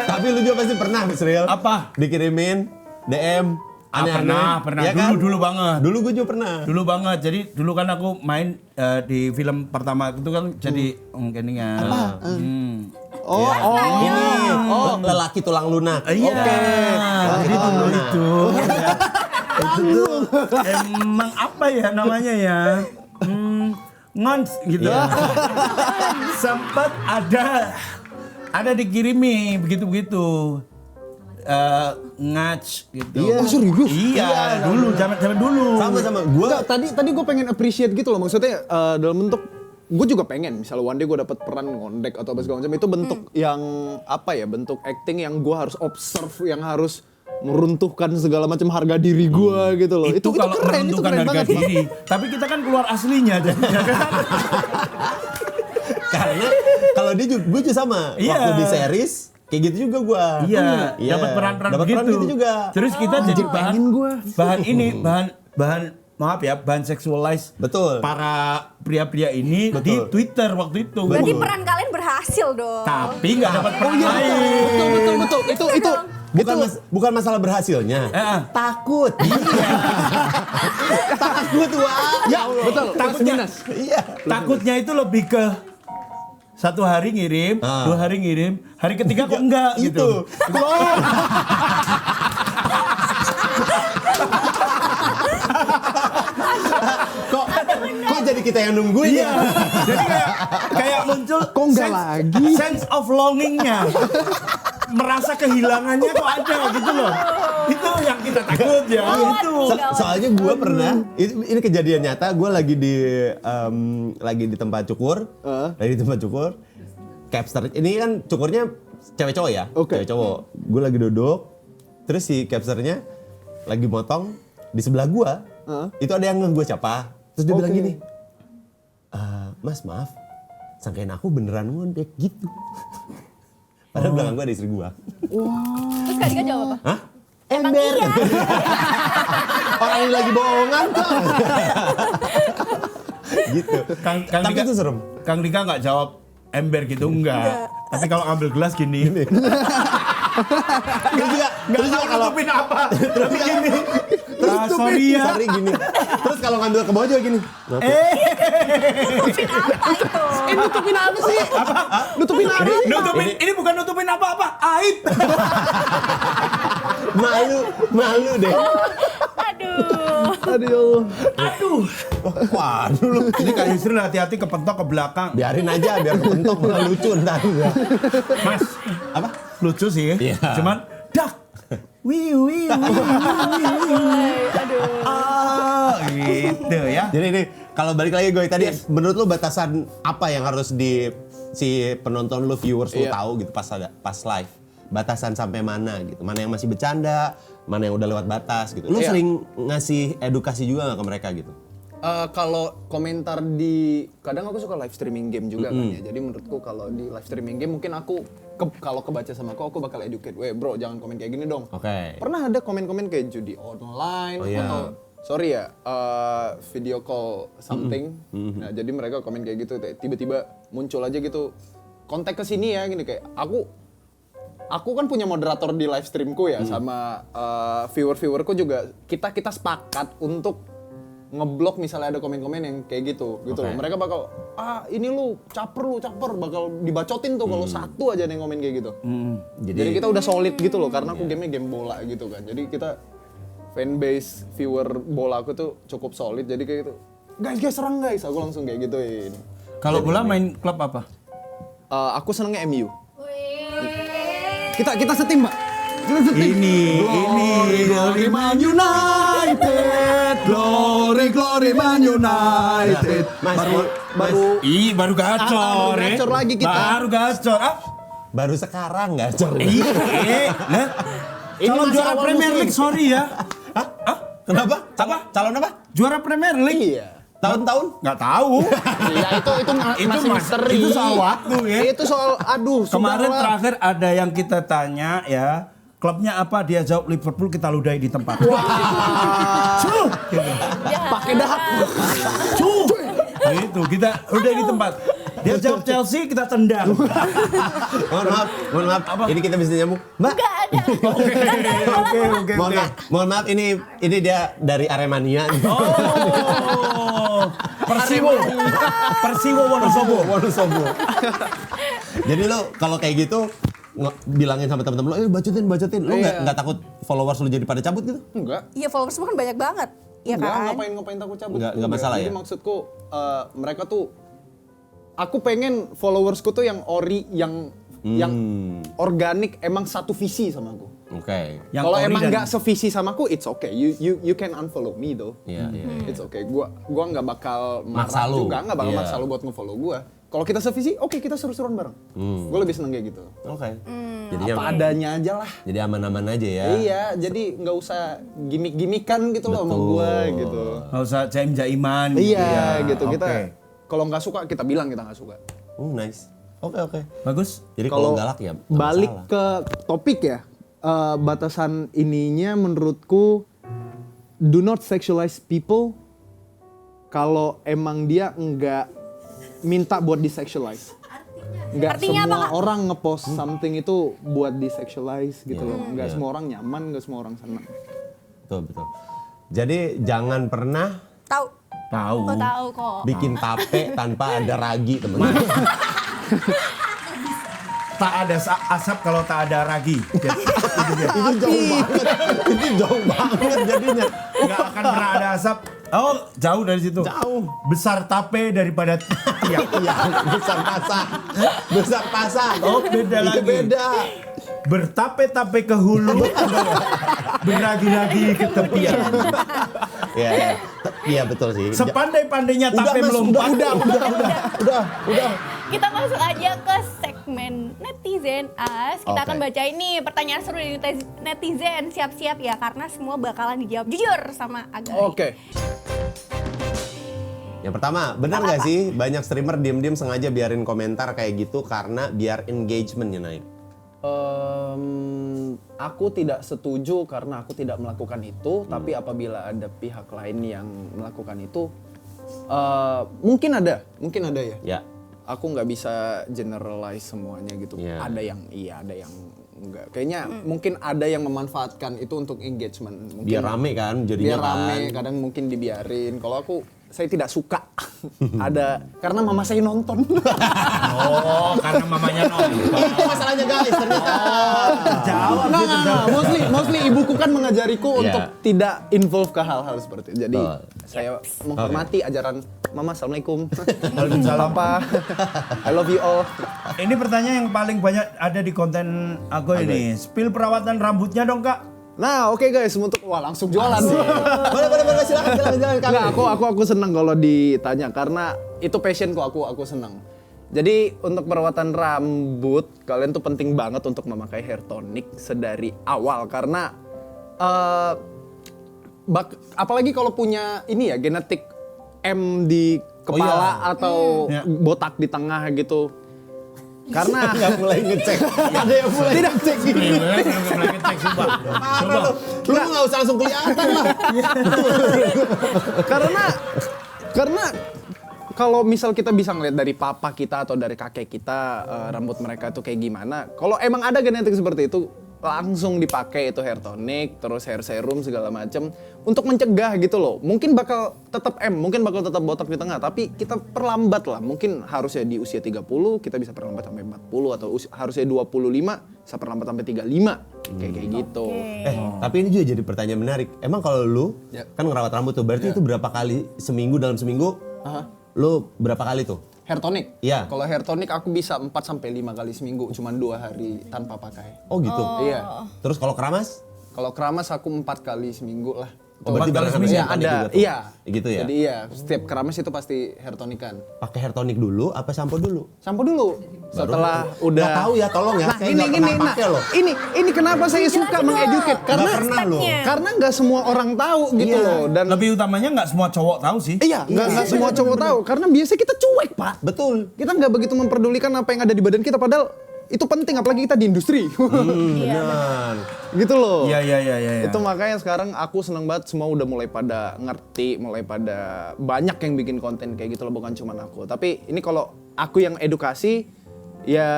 Tapi lu juga pasti pernah, Sril. Apa? Dikirimin DM aneh-aneh. Pernah. Ya kan? Dulu banget. Dulu gue juga pernah. Dulu banget. Jadi dulu kan aku main di film pertama itu kan jadi keningan. Oh, Ini lelaki tulang lunak. Iya. Jadi dulu itu. Itu tuh emang apa ya namanya ya? Ngons gitu. Sempat ada dikirimi begitu-begitu. Ngach gitu. Iya. Oh, serius? Iya, dulu zaman dulu. Sama-sama. Gue Enggak, tadi gue pengen appreciate gitu loh. Maksudnya dalam bentuk gue juga pengen misalnya one day gue dapat peran ngondek atau apa segala macam, itu bentuk yang apa ya, bentuk acting yang gue harus observe, yang harus meruntuhkan segala macam harga diri gue gitu loh. Itu kalau keren, itu menentukan keren harga banget. diri. Tapi kita kan keluar aslinya jadinya kan. karena kalau dia juga gue juga sama. Iya. Waktu di series kayak gitu juga gue. Iya, dapat peran-peran Dapat peran begitu. gitu juga. Terus kita jadi bahan pengen gua. bahan maaf ya, bahan seksualize Betul. para pria-pria ini di Betul. Twitter waktu itu. Berarti peran kalian berhasil dong. Tapi nggak dapat peran lain. Betul. Bukan masalah berhasilnya. Takut. Takut wah. Ya, betul. Plus minus. Iya. Takutnya itu lebih ke 1 hari ngirim, 2 hari ngirim, hari ketiga kok enggak gitu. Kok jadi kita yang nungguin ya? Jadi kayak muncul Kok enggak lagi? sense of longingnya. Merasa kehilangannya kok ada gitu loh. Itu yang kita takut ya. Itu. Soalnya gue pernah, ini kejadian nyata, gue lagi di tempat cukur, capster. Ini kan cukurnya cewek cowok ya, Oke. cewek cowok. Gue lagi duduk, terus si capsternya lagi motong di sebelah gue. Itu ada yang gue siapa, terus dia bilang gini, Mas maaf, sangkain aku beneran ngondek gitu. Padahal belakang gue ada istri gue. Terus Kak Dika jawab apa? Hah? Emang Ember. iya. Orang ini lagi bohongan kok. Gitu. Tapi Dika- itu serem. Kang Dika nggak jawab ember gitu enggak. Tapi kalau ambil gelas gini. Terus juga kalau nutupin apa. terus gini. Sorry ya. Sorry gini. Terus kalau ngambil ke bawah juga gini. Nutupin apa itu? Nutupin apa sih? Nutupin apa? Ini bukan nutupin apa-apa, aib. Malu deh. Aduh. Aduh. Aduh. Waduh lu. Ini Kak Yusril hati-hati kepentok ke belakang. Biarin aja biar kepentok malah lucu ntar. Mas, Apa? lucu sih. Iya. Cuman dak. Wih. Aduh. Gitu ya. Jadi ini kalau balik lagi gue tadi menurut lu batasan apa yang harus si penonton lu, viewers lu Iya. tahu gitu pas live? Batasan sampai mana gitu? Mana yang masih bercanda, mana yang udah lewat batas gitu. Lu Iya. sering ngasih edukasi juga nggak ke mereka gitu? Kalau komentar kadang aku suka live streaming game juga kan ya. Jadi menurutku kalau di live streaming game mungkin aku kalau kebaca sama aku bakal educate. Weh bro, jangan komen kayak gini dong. Oke. Pernah ada komen-komen kayak judi online Oh, iya. atau sorry ya, video call something. Nah, jadi mereka komen kayak gitu, tiba-tiba muncul aja gitu. Kontak ke sini ya gini kayak aku kan punya moderator di live streamku ya sama viewerku juga kita sepakat untuk ngeblok misalnya ada komen-komen yang kayak gitu loh. Mereka bakal ini lu caper bakal dibacotin tuh kalau satu aja yang komen kayak gitu. Jadi kita udah solid gitu loh karena aku game-nya game bola gitu kan. Jadi kita fanbase viewer bola aku tuh cukup solid jadi kayak gitu. Guys serang guys, aku langsung kayak gituin. Kalau bola main klub apa? Aku senengnya MU. Kita setim, Mbak. Ini Glory Man United, glory Man United. baru gacor, baru gacor lagi kita. Baru gacor. Baru sekarang nggak cor. Nah, calon masih juara awal Premier musim. League, sorry ya. Kenapa? Calon apa? Juara Premier League? Iya. Tahun-tahun? Nggak tahu. Iya itu masih misteri. Itu soal waktu ya. Itu soal Kemarin sudahlah. terakhir ada yang kita tanya ya, klubnya apa? Dia jawab Liverpool, kita ludahi di tempat. Cuh. pakai dahak. Cuh. Itu kita ludahi di tempat. Dia jawab Chelsea, kita tendang. Mohon maaf. Ini kita bisa nyambung. Mbak, Nggak ada. Oke. mohon maaf ini dia dari Aremania. Oh, Persiwo Wonosobo. Jadi lo kalau kayak gitu bilangin sama temen-temen lo, bacotin. Lo nggak takut followers lo jadi pada cabut gitu? Enggak. Iya followers kan banyak banget. Iya Enggak, kan? ngapain takut cabut. Nggak masalah Jadi ya? maksudku mereka tuh aku pengen followersku tuh yang yang organik emang satu visi sama aku. Oke. Yang Kalau ori emang dan- nggak sevisi sama aku, it's okay. You can unfollow me though. Iya. It's okay. Gua nggak bakal Maksa marah lu. juga, nggak bakal Iya. maksa lu buat nge-follow gua. Kalau kita sevisi, oke kita seru-seruan bareng. Gue lebih seneng kayak gitu. Oke. Hmm, Jadinya Apa adanya aja lah. jadi aman-aman aja ya. Iya, jadi nggak usah gimmick-gimmickan gitu loh sama Betul. gua gitu. Nggak usah jaim-jaiman. Iya, gitu. Oke. Kita kalau nggak suka kita bilang kita nggak suka. Nice. Oke. Bagus. Jadi kalau galak ya nggak balik masalah. ke topik ya, batasan ininya menurutku do not sexualize people kalau emang dia nggak minta buat disexualize. nggak Artinya semua apa, Kak? orang ngepost something itu buat di sexualize gitu loh. Nggak semua orang nyaman, nggak semua orang senang. Betul. Jadi jangan pernah Tahu. Tahu. Oh, tahu kok. bikin tape tanpa ada ragi, teman-teman. Tak ada asap kalau tak ada ragi. Jadi, Itu jauh banget jadinya. nggak akan pernah ada asap. Oh, jauh dari situ. Jauh. Besar tape daripada tiang. Iya, besar pasang. Oh, beda Itu lagi. beda. Bertape-tape ke hulu, berlagi-lagi ke tepian. Iya betul sih. Sepandai-pandainya tape Mas, melompat. udah. Kita masuk aja ke segmen netizen As. Kita Oke. akan baca ini pertanyaan seru dari netizen. Siap-siap ya karena semua bakalan dijawab jujur sama Agai. Oke. Yang pertama, benar nggak sih banyak streamer diem-diem sengaja biarin komentar kayak gitu karena biar engagementnya naik? Aku tidak setuju karena aku tidak melakukan itu. Tapi apabila ada pihak lain yang melakukan itu, mungkin ada ya. Ya. Aku nggak bisa generalize semuanya gitu. Iya. Ada yang iya, ada yang enggak. Kayaknya mungkin ada yang memanfaatkan itu untuk engagement. Mungkin Biar rame kan jadinya biar rame, kan. kadang mungkin dibiarin. Kalau aku, saya tidak suka. Ada karena mama saya nonton. Oh, karena mamanya nonton. Itu masalahnya guys ternyata. Terjawab sih, Nggak. terjawab. Mostly ibuku kan mengajariku Iya. untuk tidak involve ke hal-hal seperti itu. Jadi Betul. saya menghormati ajaran Mama. Assalamualaikum. Waalaikumsalam. Papa. I love you all. Ini pertanyaan yang paling banyak ada di konten aku ini. Spill perawatan rambutnya dong, Kak. Nah, oke guys, untuk langsung jualan nih. Boleh silakan kami. Nggak, aku seneng kalau ditanya karena itu passionku, aku seneng. Jadi untuk perawatan rambut kalian tuh penting banget untuk memakai hair tonic sedari awal karena apalagi kalau punya ini ya genetik M di kepala atau botak di tengah gitu. Karena Nggak mulai ngecek. Ada yang mulai tidak cek gini. Mulai ngecek, sumpah. Parah lu nggak usah langsung kelihatan lah. Karena kalau misal kita bisa ngeliat dari papa kita atau dari kakek kita rambut mereka tuh kayak gimana, kalau emang ada genetik seperti itu langsung dipakai itu hair tonic, terus hair serum segala macem untuk mencegah gitu loh. Mungkin bakal tetap mungkin bakal tetap botak di tengah, tapi kita perlambat lah. Mungkin harusnya di usia 30 kita bisa perlambat sampai 40 atau harusnya 25 bisa perlambat sampai 35 kayak gitu. Tapi ini juga jadi pertanyaan menarik. Emang kalau lu kan ngerawat rambut tuh, berarti itu berapa kali dalam seminggu? Lu berapa kali tuh? Hair tonic? Iya. Kalau hair tonic aku bisa 4 sampai 5 kali seminggu, cuman 2 hari tanpa pakai. Oh gitu. Iya. Terus kalau keramas? Kalau keramas aku 4 kali seminggu lah. Oh, berarti bareng sama Iya hair tonic ada, juga tuh? iya. Gitu ya? Jadi iya, setiap keramas itu pasti hair tonikan. Pakai hair tonic dulu apa sampo dulu? Sampo dulu. Setelah udah. Nggak tahu ya, tolong ya. Nah, Saya nggak pernah pakai loh. ini kenapa saya suka Jelasin mengeducate dong. karena Nggak pernah loh. Stepnya. karena nggak semua orang tahu gitu loh dan Lebih utamanya nggak semua cowok tahu sih. iya nggak semua cowok tahu karena biasanya kita cuek pak. Betul. Kita nggak begitu memperdulikan apa yang ada di badan kita padahal itu penting apalagi kita di industri. Benar. Gitu loh. Iya. Itu makanya sekarang aku seneng banget semua udah mulai pada ngerti, mulai pada banyak yang bikin konten kayak gitu loh, bukan cuma aku. Tapi ini kalau aku yang edukasi ya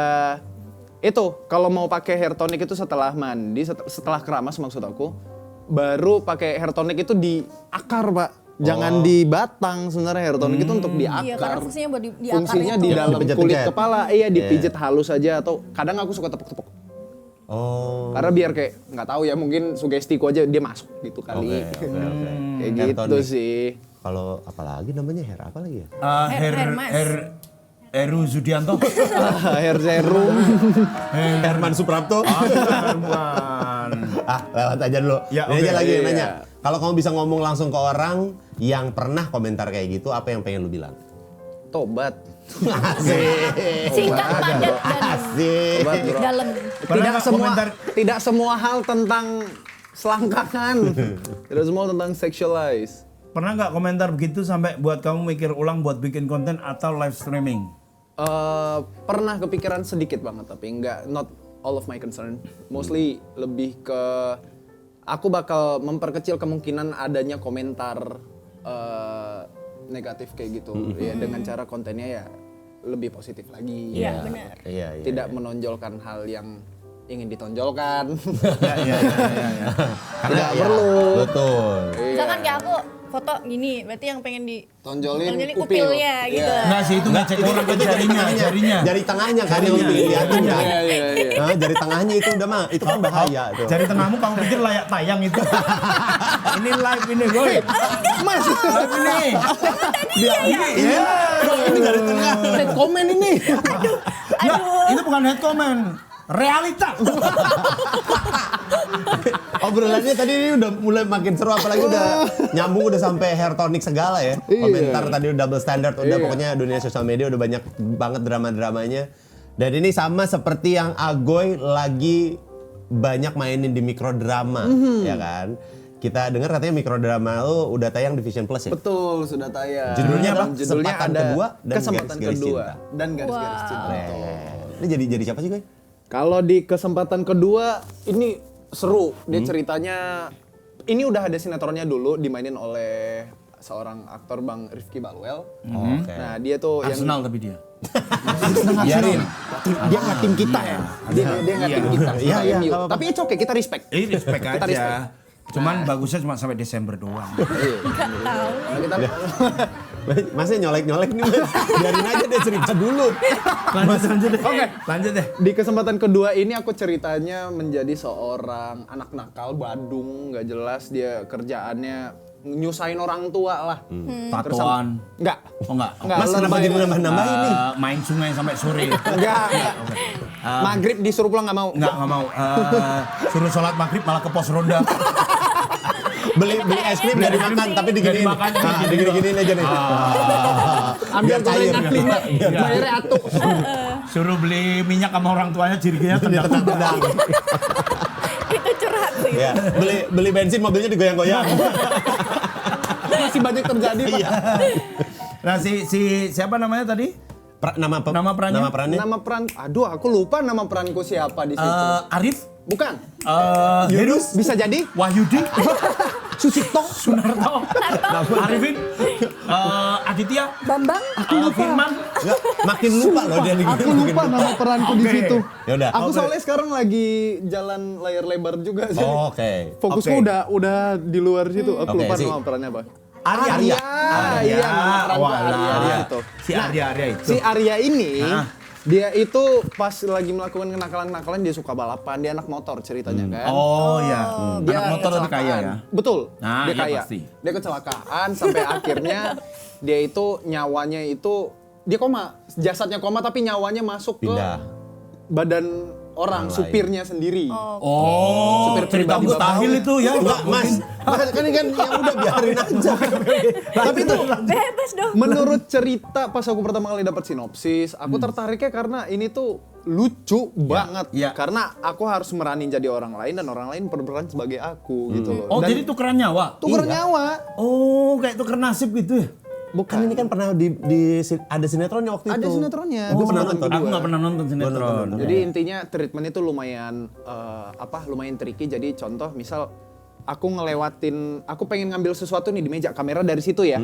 itu kalau mau pakai hair tonic itu setelah mandi, setelah keramas maksud aku, baru pakai hair tonic itu di akar, Pak. Jangan di batang sebenarnya hair tonic itu untuk di akar. Iya, karena fungsinya buat di akar Fungsinya itu. di dalam Dipencet-pencet. kulit kepala, iya dipijit halus aja atau kadang aku suka tepuk-tepuk. Oh. Karena biar kayak nggak tahu ya mungkin sugestiku aja dia masuk gitu kali. Oke. Kayak Hair gitu tonic. sih. Kalau apalagi namanya hair apa lagi ya? Hermas. Heru Zudianto. Hair serum. Herman Suprapto. Herman. Lewat aja dulu. Ya, Ini aja oke. lagi yang Iya. nanya. Kalau kamu bisa ngomong langsung ke orang yang pernah komentar kayak gitu, apa yang pengen lu bilang? Tobat. Singkat, padat, dan Asik. Tobat, bro. dalam. Pernah nggak komentar? Tidak semua hal tentang selangkangan. Tidak semua tentang sexualize. Pernah nggak komentar begitu sampai buat kamu mikir ulang buat bikin konten atau live streaming? Pernah kepikiran sedikit banget tapi not all of my concern. Mostly lebih ke aku bakal memperkecil kemungkinan adanya komentar negatif kayak gitu. Ya dengan cara kontennya ya lebih positif lagi. Iya, benar. Iya. Tidak menonjolkan hal yang ingin ditonjolkan. Iya. Tidak perlu. Betul. Misalkan kayak aku foto gini, berarti yang pengen Tonjolin upil. upilnya gitu. Iya. Enggak sih, itu ngecek orang ke jarinya. Jari tengahnya kan yang lu liatin kan. Iya. Nah, jari tengahnya itu udah mah, itu kan bahaya tuh. Jari tengahmu kamu pikir layak tayang itu. Ini live ini, boy. Mas, Live ini. Iya. Ini jari tengah. komen ini. Enggak, itu bukan head comment. Realita. Obrolannya tadi ini udah mulai makin seru, apalagi udah nyambung, udah sampai hair tonic segala ya. Iya. Komentar tadi udah double standard, udah Iya. pokoknya dunia sosial media udah banyak banget drama-dramanya. Dan ini sama seperti yang Agoy lagi banyak mainin di mikrodrama, ya kan? Kita dengar katanya mikrodrama lu udah tayang di Vision Plus ya? Betul, sudah tayang. Judulnya apa? Judulnya Kesempatan ada kedua dan Kesempatan Garis-Garis kedua Cinta. dan garis-garis Wow. cinta. Ini jadi siapa sih, Goy? Kalau di kesempatan kedua ini seru. Dia ceritanya ini udah ada sinetronnya dulu dimainin oleh seorang aktor Bang Rifki Balwell. Oke. Nah, dia tuh Arsenal tapi dia. Biarin. dia nggak tim kita ya. Dia nggak tim kita. Iya, kita iya, MU. nggak apa-apa. Tapi it's okay, kita respect. Respect Kita aja. respect. Cuman bagusnya cuma sampai Desember doang. Nggak tahu. Nah, kita Masnya nyolek-nyolek nih, Mas. Biarin aja deh cerita dulu. Lanjut deh. Oke. Lanjut deh. di kesempatan kedua ini aku ceritanya menjadi seorang anak nakal Badung, nggak jelas dia kerjaannya nyusahin orang tua lah. Tatoan. Enggak. Oh enggak. Mas kenapa jadi nambah-nambahin nih? Main sungai sampai sore. Enggak. Maghrib disuruh pulang nggak mau. Enggak mau. Suruh sholat maghrib malah ke pos ronda. Beli es krim dari makan tapi diginiin. Dimakan. Digini-giniin aja nih. Ambil Biar cair. gorengan 5, bayarnya atuh. Suruh beli minyak sama orang tuanya, cirinya tendang-tendang. Itu curhat sih. Ya, beli bensin mobilnya digoyang-goyang. Masih banyak terjadi, Pak. Iya. Nah si siapa namanya tadi? Nama perannya? Nama perannya? Nama peran, aduh aku lupa nama peranku siapa di situ. Arif? Bukan. Yunus? Bisa jadi Wahyudi? Sucipto. Sunarto? Arifin? Aditya? Bambang? Firman? Enggak, makin lupa loh dia nih. Aku lupa nama peranku di Oke. situ. Yaudah. Aku Oke. soalnya sekarang lagi jalan layar lebar juga sih. Oh, oke. Fokusku Oke. udah di luar situ. Aku Oke, lupa sih. nama perannya apa. Arya. Iya, nama peranku Arya itu. Si Arya itu. Si Arya ini, Hah? dia itu pas lagi melakukan kenakalan-kenakalan dia suka balapan, dia anak motor ceritanya kan. Oh ya. Dia Anak motor tapi kaya kecelakaan. ya. Betul. Nah, dia iya kaya. pasti. Dia kecelakaan sampai akhirnya dia itu nyawanya itu dia koma, jasadnya koma tapi nyawanya masuk Pindah. ke badan orang, lain. supirnya sendiri. Oh, Supir cerita pribadi mustahil Bapak. itu ya. Enggak, Mas. Mas kan yang udah biarin aja. Tapi itu Bebas dong. menurut cerita pas aku pertama kali dapat sinopsis, aku tertariknya karena ini tuh lucu banget. iya. Karena aku harus meranin jadi orang lain dan orang lain berperan sebagai aku gitu loh. Oh, Dan jadi tukeran nyawa? tuker Iya. nyawa. Oh, kayak tuker nasib gitu ya? Bukan ini kan pernah ada sinetronnya waktu itu. Ada sinetronnya. Gue Di pernah kesempatan nonton. Aku nggak pernah nonton sinetron. Jadi intinya treatment itu lumayan lumayan tricky. Jadi contoh misal aku pengen ngambil sesuatu nih di meja, kamera dari situ ya.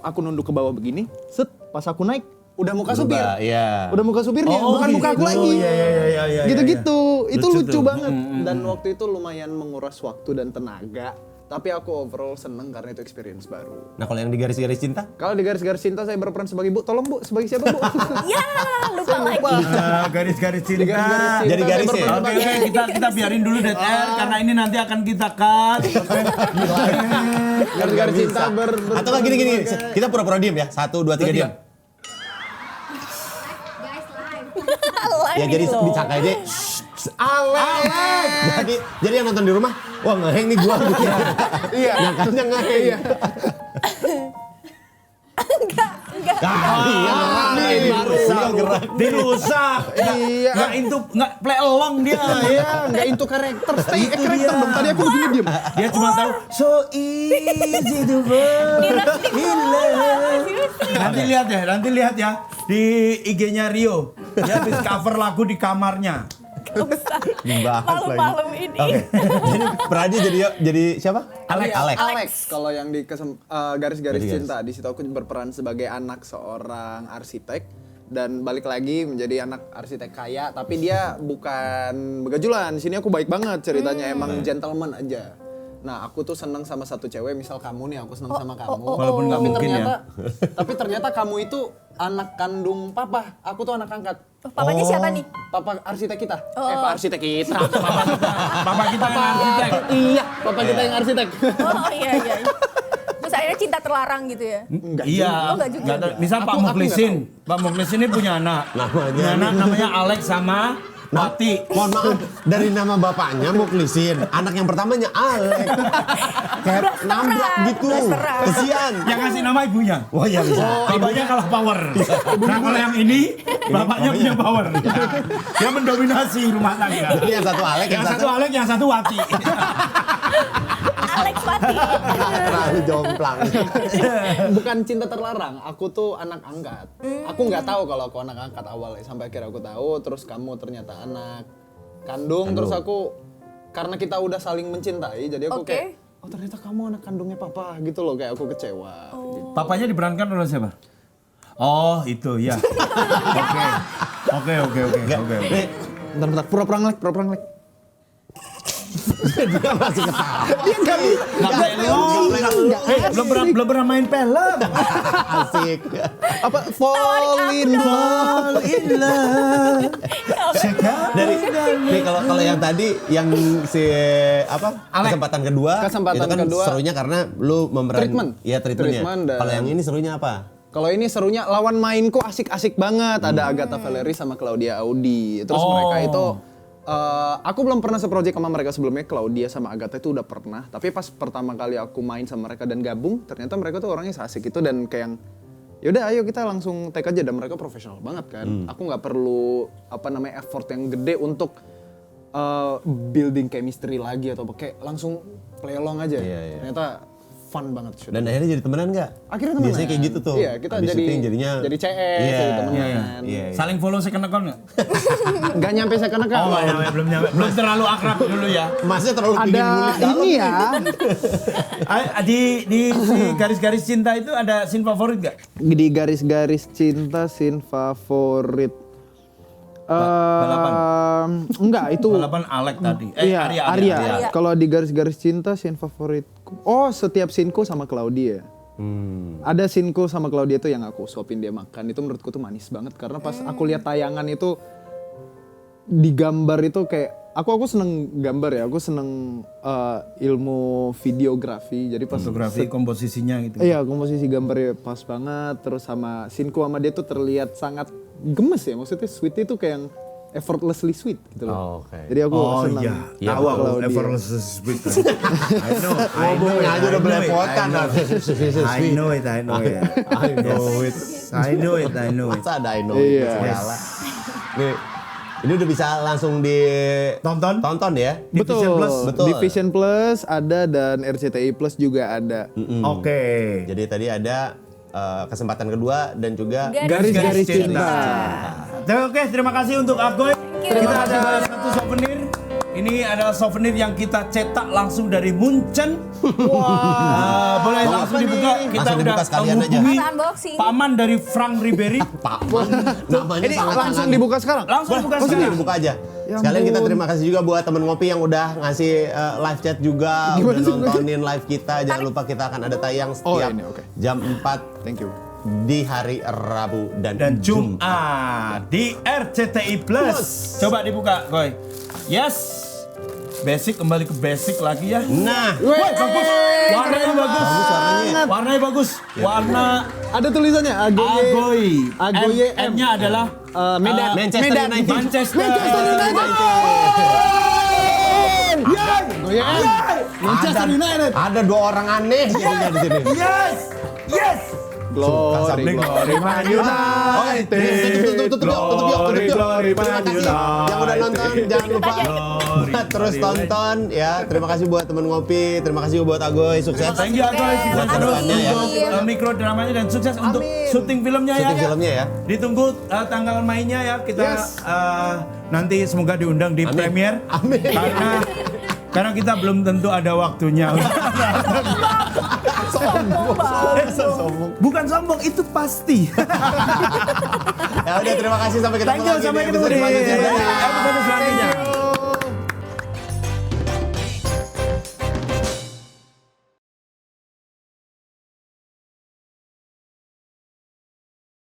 Aku nunduk ke bawah begini, set pas aku naik udah muka supir. Berubah, iya. Udah muka supirnya, Oh, bukan muka aku gitu. lagi. Iya. Gitu-gitu. Itu Lucu lucu tuh. banget. Dan waktu itu lumayan menguras waktu dan tenaga. Tapi aku overall seneng karena itu experience baru. Nah, kalau yang di garis-garis cinta? Kalau di garis-garis cinta saya berperan sebagai Bu. Tolong Bu, sebagai siapa Bu? Ya, lupa Saya lagi. lupa. Garis-garis Di cinta. garis-garis cinta Jadi saya garis ya? berperan Oke, sebagai- kita biarin dulu dead air karena ini nanti akan kita cut. Garis-garis cinta Atau nggak gini. Kita pura-pura diem ya. 1, 2, 3 diem. Ya jadi dicak aja. Alek. Jadi yang nonton di rumah, wah ngeheng nih gua gitu. Iya. Nyangkanya ngeheng. Iya. Dirusak. Dirusak. Iya. Nggak play along dia. Iya, nggak into karakter. Stay Itu karakter dia. dong. Tadi aku begini diem. Dia cuma tahu so easy to fall in love. Nanti lihat ya di IG-nya Rio. Dia habis cover lagu di kamarnya. Dibahas lagi. Malam-malam ini. Oke. Jadi Pradi jadi siapa? Alex. Alex. Kalau yang di garis-garis Garis-garis. cinta, di situ aku berperan sebagai anak seorang arsitek dan balik lagi menjadi anak arsitek kaya, tapi dia bukan begajulan. Di sini aku baik banget ceritanya, emang gentleman aja. Nah, aku tuh seneng sama satu cewek, misal kamu nih, aku seneng sama kamu. Walaupun nggak Tapi mungkin ternyata, ya. tapi ternyata kamu itu anak kandung papa, aku tuh anak angkat. Papanya siapa nih? Papa arsitek kita. Oh. Pak arsitek kita. Papa kita yang arsitek. Iya, papa kita yang arsitek. Oh iya. Terus akhirnya cinta terlarang gitu ya? Iya. Oh, nggak juga. Misal Pak Aku Mukhlisin. Pak Mukhlisin ini punya anak. Punya anak namanya Alex sama Wati. Mohon maaf, dari nama bapaknya Mukhlisin, anak yang pertamanya Alek. Kayak nambrak gitu. Blasteran. Kesian. Yang ngasih nama ibunya. Oh iya bisa. Ibunya kalah power. Nah kalau yang ini, bapaknya punya power. Dia mendominasi rumah tangga. Jadi yang satu Alek, Yang satu Alex, yang satu Wati. Alex Pati. terlalu jomplang. Bukan cinta terlarang, aku tuh anak angkat. Aku nggak tahu kalau aku anak angkat awalnya, sampai akhirnya aku tahu. Terus kamu ternyata anak kandung. Terus aku, karena kita udah saling mencintai, jadi aku Oke. kayak, oh ternyata kamu anak kandungnya papa gitu loh. Kayak aku kecewa. Gitu. Papanya diperankan oleh siapa? Oh itu ya. Oke. Bentar, pura-pura ngelek. Dia masih ketawa. Belum pernah main film. Asik. Apa? Fall in love. Dari nih kalau yang tadi yang si apa? Alek. Kesempatan kedua. Kesempatan itu kan kedua. serunya karena lu memeran. Treatment. Iya, treatmentnya. Treatment dan- Kalau yang ini serunya apa? Kalau ini serunya lawan mainku asik-asik banget. Ada Agatha Valery sama Claudia Audi. Terus mereka itu aku belum pernah seproject sama mereka sebelumnya. Claudia sama Agatha itu udah pernah. Tapi pas pertama kali aku main sama mereka dan gabung, ternyata mereka tuh orangnya seasik itu dan kayak yang yaudah ayo kita langsung take aja, dan mereka profesional banget kan. Aku nggak perlu effort yang gede untuk building chemistry lagi atau apa, kayak langsung play along aja. Iya. Ternyata fun banget shoot. Dan akhirnya jadi temenan nggak? Akhirnya temenan. Biasanya kayak gitu tuh. Iya, kita Habis jadi syuting jadinya CS, jadi temenan. Iya. Saling follow second account nggak? Nggak nyampe second account. Oh nggak nyampe, belum nyampe. Belum terlalu akrab dulu ya. Masnya terlalu pingin Ada ngulik dalam. ini ya. Di si garis-garis cinta itu ada scene favorit nggak? Di garis-garis cinta scene favorit. Balapan? Enggak, itu Balapan Alek tadi. iya, Arya. Kalau di garis-garis cinta scene favoritku. Oh, setiap scene-ku sama Claudia. Ada scene-ku sama Claudia tuh yang aku suapin dia makan. Itu menurutku tuh manis banget karena pas aku lihat tayangan itu di gambar itu kayak aku seneng gambar ya. Aku seneng ilmu videografi. Jadi pas Fotografi komposisinya gitu. iya, komposisi gambarnya pas banget. Terus sama scene-ku sama dia tuh terlihat sangat gemes ya. Maksudnya sweet itu kayak yang effortlessly sweet gitu loh. Oh, oke. Jadi aku senang. Iya, Tahu aku Claudia. effortless sweet. Ngomongnya aja udah belepotan. I know it. Masa ada I know Iya. segala. Nih, ini udah bisa langsung tonton ya? Division Plus. Betul. Division Plus ada dan RCTI Plus juga ada. Oke. Jadi tadi ada kesempatan kedua dan juga Garis-garis cinta. Oke, terima kasih untuk Agoy. Kita ada satu souvenir. Ini adalah souvenir yang kita cetak langsung dari Munchen. Wah, boleh Mau langsung apa dibuka. nih? Kita Langsung udah dibuka sekalian aja. menghubungi Masa unboxing. Pak Man dari Frank Ribery. Pak Man. Namanya Ini sangat langsung aneh. dibuka sekarang. Langsung dibuka Sekalian sekarang. dibuka aja. Ya Sekalian kita ampun. terima kasih juga buat temen ngopi yang udah ngasih live chat juga, Gimana udah sih? nontonin live kita. Jangan lupa kita akan ada tayang Oh, setiap ini, oke. jam 4 Thank you. di hari Rabu dan Jumat di RCTI Plus. Coba dibuka, Goy. Yes. Basic, kembali ke basic lagi ya. Nah, Wah, bagus. Warnanya bagus. suaranya. Warnanya bagus. Warna Ada tulisannya Agoy. Agoy. M-nya adalah Medan. Manchester Medan. United. Manchester Manchester United. Ada dua orang aneh jadinya di sini. Yes. Yes. Glory, glory, Man United. Tutup yuk. Glory, Terima Man kasih United. yang udah nonton, jangan lupa terus tonton ya. Terima kasih buat temen ngopi, terima kasih buat Agoy, sukses. Thank you Agoy, sukses Buat terus kedepannya ya. untuk mikrodramanya dan sukses untuk syuting filmnya ya. Syuting filmnya ya. Ditunggu tanggal mainnya ya, kita nanti semoga diundang di Amin. premier. Amin. Karena kita belum tentu ada waktunya. Sombong banget. Bukan sombong, itu pasti. Ya udah terima kasih sampai ketemu Thank you, lagi sampai di ketemu episode di selanjutnya. episode selanjutnya.